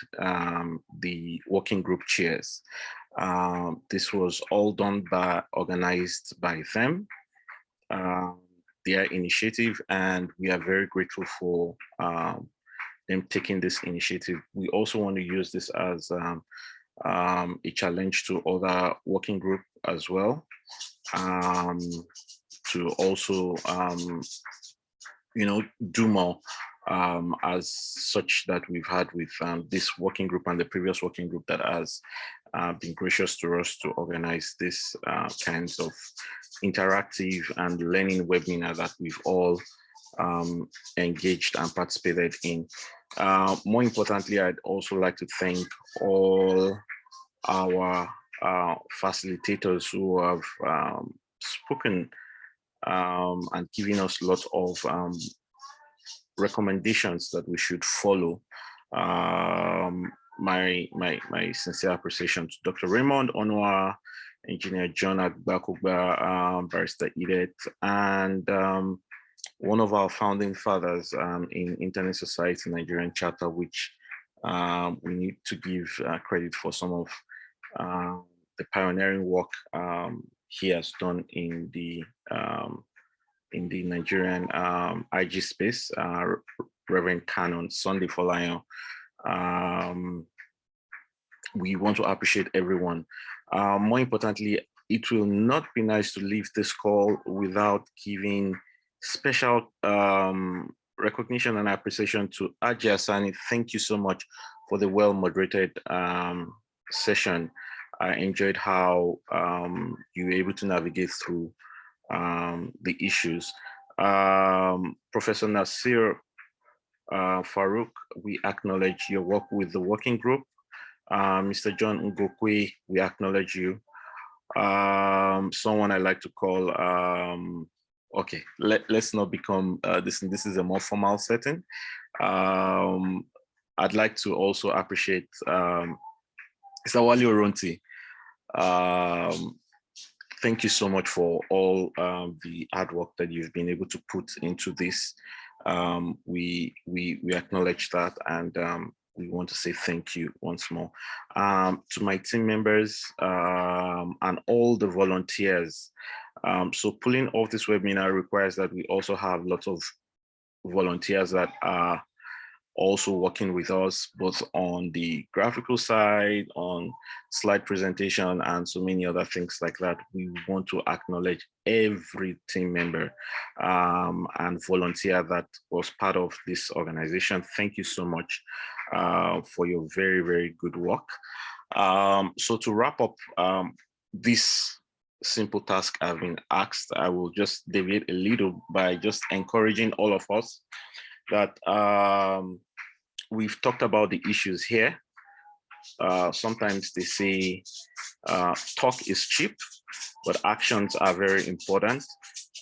the working group chairs. This was all done organized by them, their initiative, and we are very grateful for them taking this initiative. We also want to use this as a challenge to other working group as well, to also do more, as such that we've had with this working group and the previous working group that has been gracious to us to organize this kinds of interactive and learning webinar that we've all engaged and participated in. More importantly, I'd also like to thank all our facilitators who have spoken and given us lots of recommendations that we should follow. My sincere appreciation to Dr. Raymond Onwa, Engineer John Agbakugba, Barrister Edith, and one of our founding fathers in Internet Society Nigerian Chapter, which we need to give credit for some of the pioneering work he has done in the Nigerian IG space, Reverend Canon Sunday Folayan. We want to appreciate everyone. More importantly, it will not be nice to leave this call without giving special recognition and appreciation to Aji Asani. Thank you so much for the well-moderated session. I enjoyed how you were able to navigate through the issues. Professor Nasir Farouk, we acknowledge your work with the working group. Mr. John Ngokwe, we acknowledge you. Someone I like to call, okay, let's not become, this is a more formal setting. I'd like to also appreciate Mr. Wali Oronti. Thank you so much for all the hard work that you've been able to put into this. We acknowledge that, and we want to say thank you once more. To my team members and all the volunteers. So pulling off this webinar requires that we also have lots of volunteers that are also working with us, both on the graphical side, on slide presentation, and so many other things like that. We want to acknowledge every team member and volunteer that was part of this organization. Thank you so much for your very, very good work. So to wrap up this simple task I've been asked, I will just deviate a little by just encouraging all of us that we've talked about the issues here. Sometimes they say talk is cheap, but actions are very important.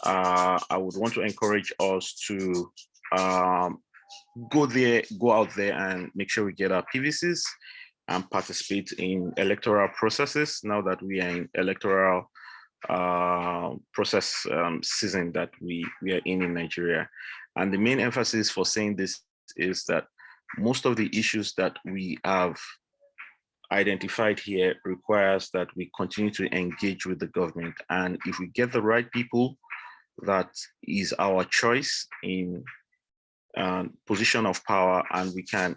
I would want to encourage us to go out there and make sure we get our PVCs and participate in electoral processes now that we are in electoral process season that we are in Nigeria. And the main emphasis for saying this is that most of the issues that we have identified here requires that we continue to engage with the government. And if we get the right people, that is our choice in position of power, and we can,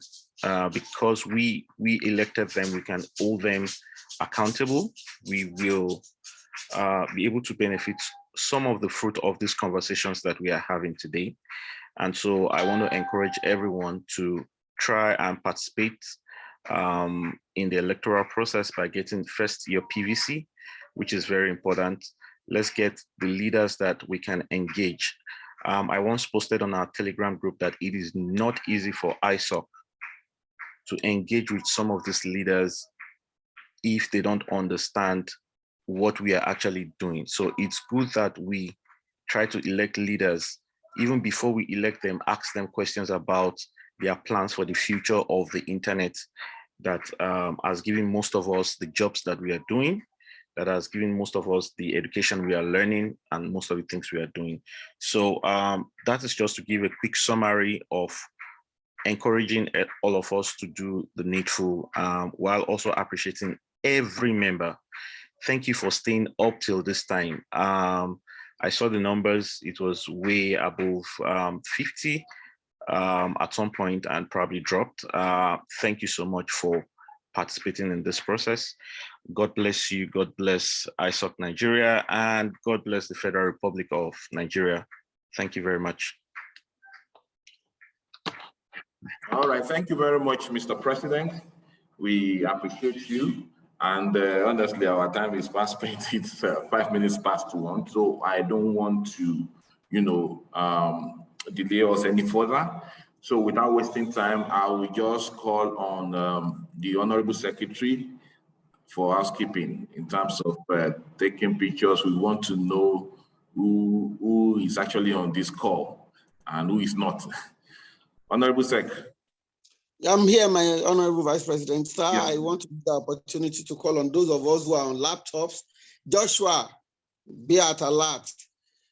because we elected them, we can hold them accountable. We will be able to benefit some of the fruit of these conversations that we are having today. And so I want to encourage everyone to try and participate in the electoral process by getting first your PVC, which is very important. Let's get the leaders that we can engage. I once posted on our Telegram group that it is not easy for ISOC to engage with some of these leaders if they don't understand what we are actually doing. So it's good that we try to elect leaders. Even before we elect them, ask them questions about their plans for the future of the internet that has given most of us the jobs that we are doing, that has given most of us the education we are learning and most of the things we are doing. So that is just to give a quick summary of encouraging all of us to do the needful while also appreciating every member. Thank you for staying up till this time. I saw the numbers, it was way above 50 at some point and probably dropped. Thank you so much for participating in this process. God bless you, God bless ISOC Nigeria, and God bless the Federal Republic of Nigeria. Thank you very much. All right, thank you very much, Mr. President. We appreciate you. And honestly, our time is fast spent. It's 5 minutes past 1. So I don't want to, delay us any further. So without wasting time, I will just call on the Honorable Secretary for housekeeping in terms of taking pictures. We want to know who is actually on this call and who is not. Honorable Sec. I'm here, my Honorable Vice President. Sir, Yes. I want to use the opportunity to call on those of us who are on laptops. Joshua, be at alert.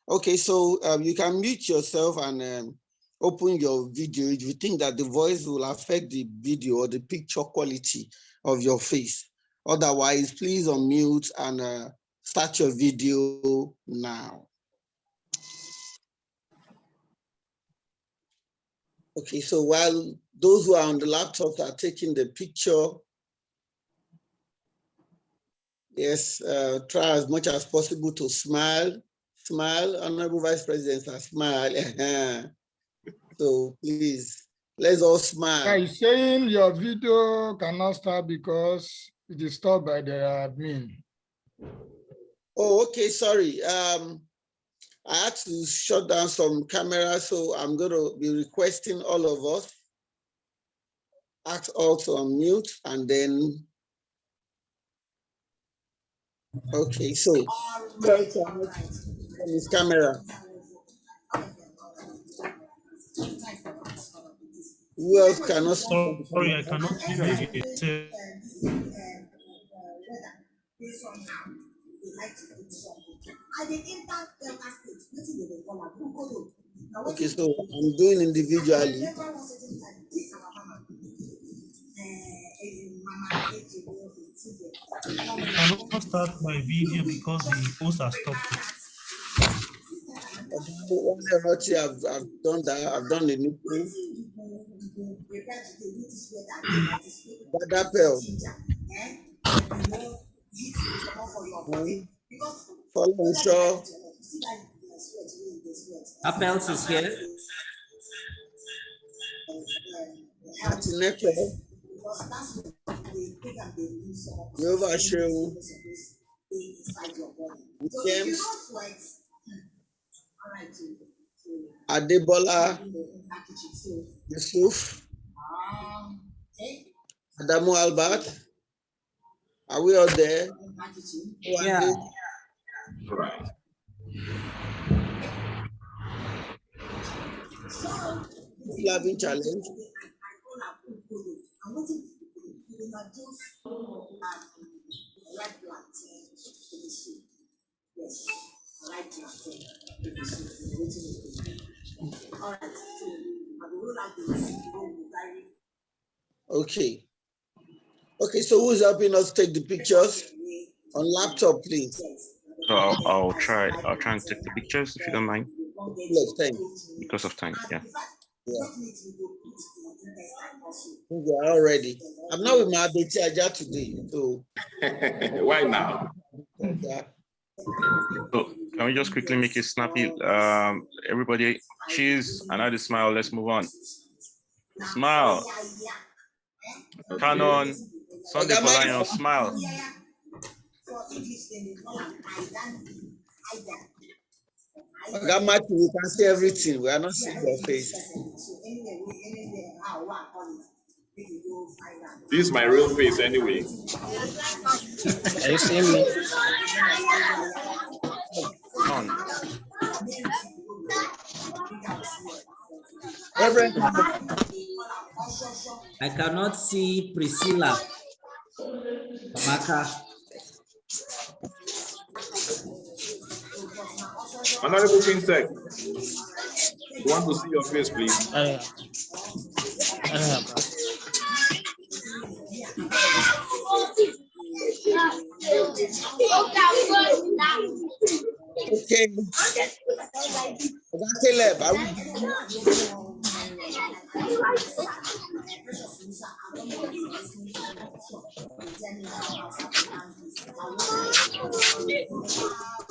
Okay, so you can mute yourself and open your video if you think that the voice will affect the video or the picture quality of your face. Otherwise, please unmute and start your video now. Okay, so while those who are on the laptops are taking the picture, yes, try as much as possible to smile. Smile, Honorable Vice President, smile. So please, let's all smile. Yeah, he's saying your video cannot start because it is stopped by the admin. Oh, okay, sorry. I had to shut down some cameras, so I'm going to be requesting all of us ask also on mute, and then okay, so his camera. Who else cannot? Sorry, I cannot hear you. Okay, so I'm doing individually. I cannot start my video because the host has stopped it. I've done that. I've done the new thing. Follow show. Appels is here. Nova show. James. Adebola. Yusuf. Adamu Albert. Are we all there? Yeah. Right. Still having challenge? Okay. Okay, so who's helping us take the pictures on laptop, please? So I'll try and take the pictures if you don't mind. Yes, thanks. Because of time, yeah. Yeah. We are all ready. I'm not with my Betty Aja today, so. Why now? Yeah. So can we just quickly make it snappy? Everybody, cheese, another smile. Let's move on. Smile. Canon, Sunday for Lion, smile. Matthew, we can see everything. We are not seeing your face. This is my real face anyway. Are you seeing me? On. I cannot see Priscilla. Maka. Honorable FinTech, you want to see your face, please? Okay. Caleb,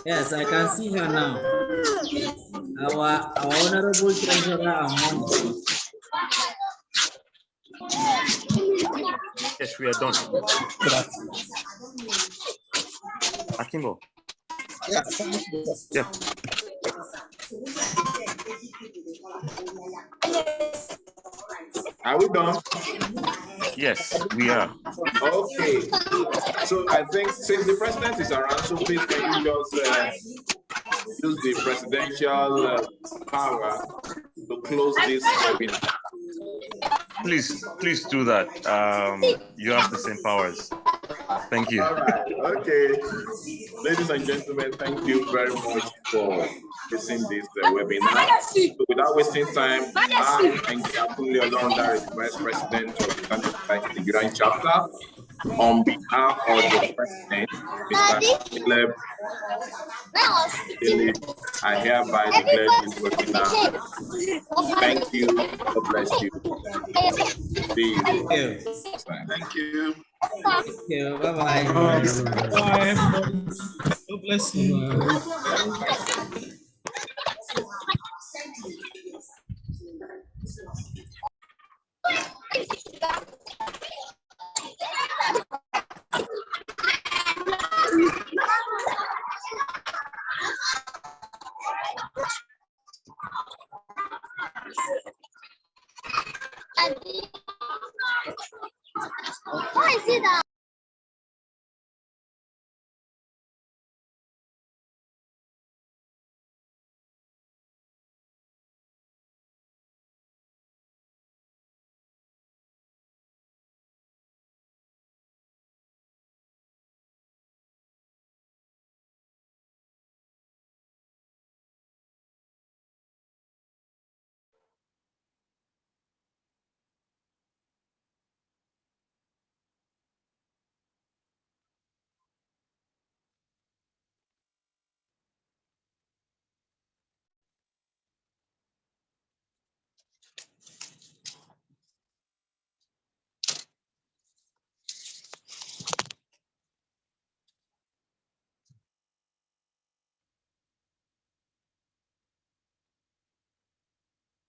Yes, I can see her now. Our honorable treasurer among us. Yes, we are done. Akimbo. Yeah. Yeah. Are we done? Yes, we are. Okay. So I think since the president is around, so please can you just use the presidential power to close this webinar? Please do that. You have the same powers. Thank you. All right. Okay. Ladies and gentlemen, thank you very much for listening this webinar. So without wasting time, I thank Akunle Olorunda, Vice President of the Ghana Society Nigerian Chapter. On behalf of the President, Mr. Caleb, I hereby declare this webinar. Thank you. God bless you. See you. Thank you. Thank you. Bye-bye. Bye. God bless you.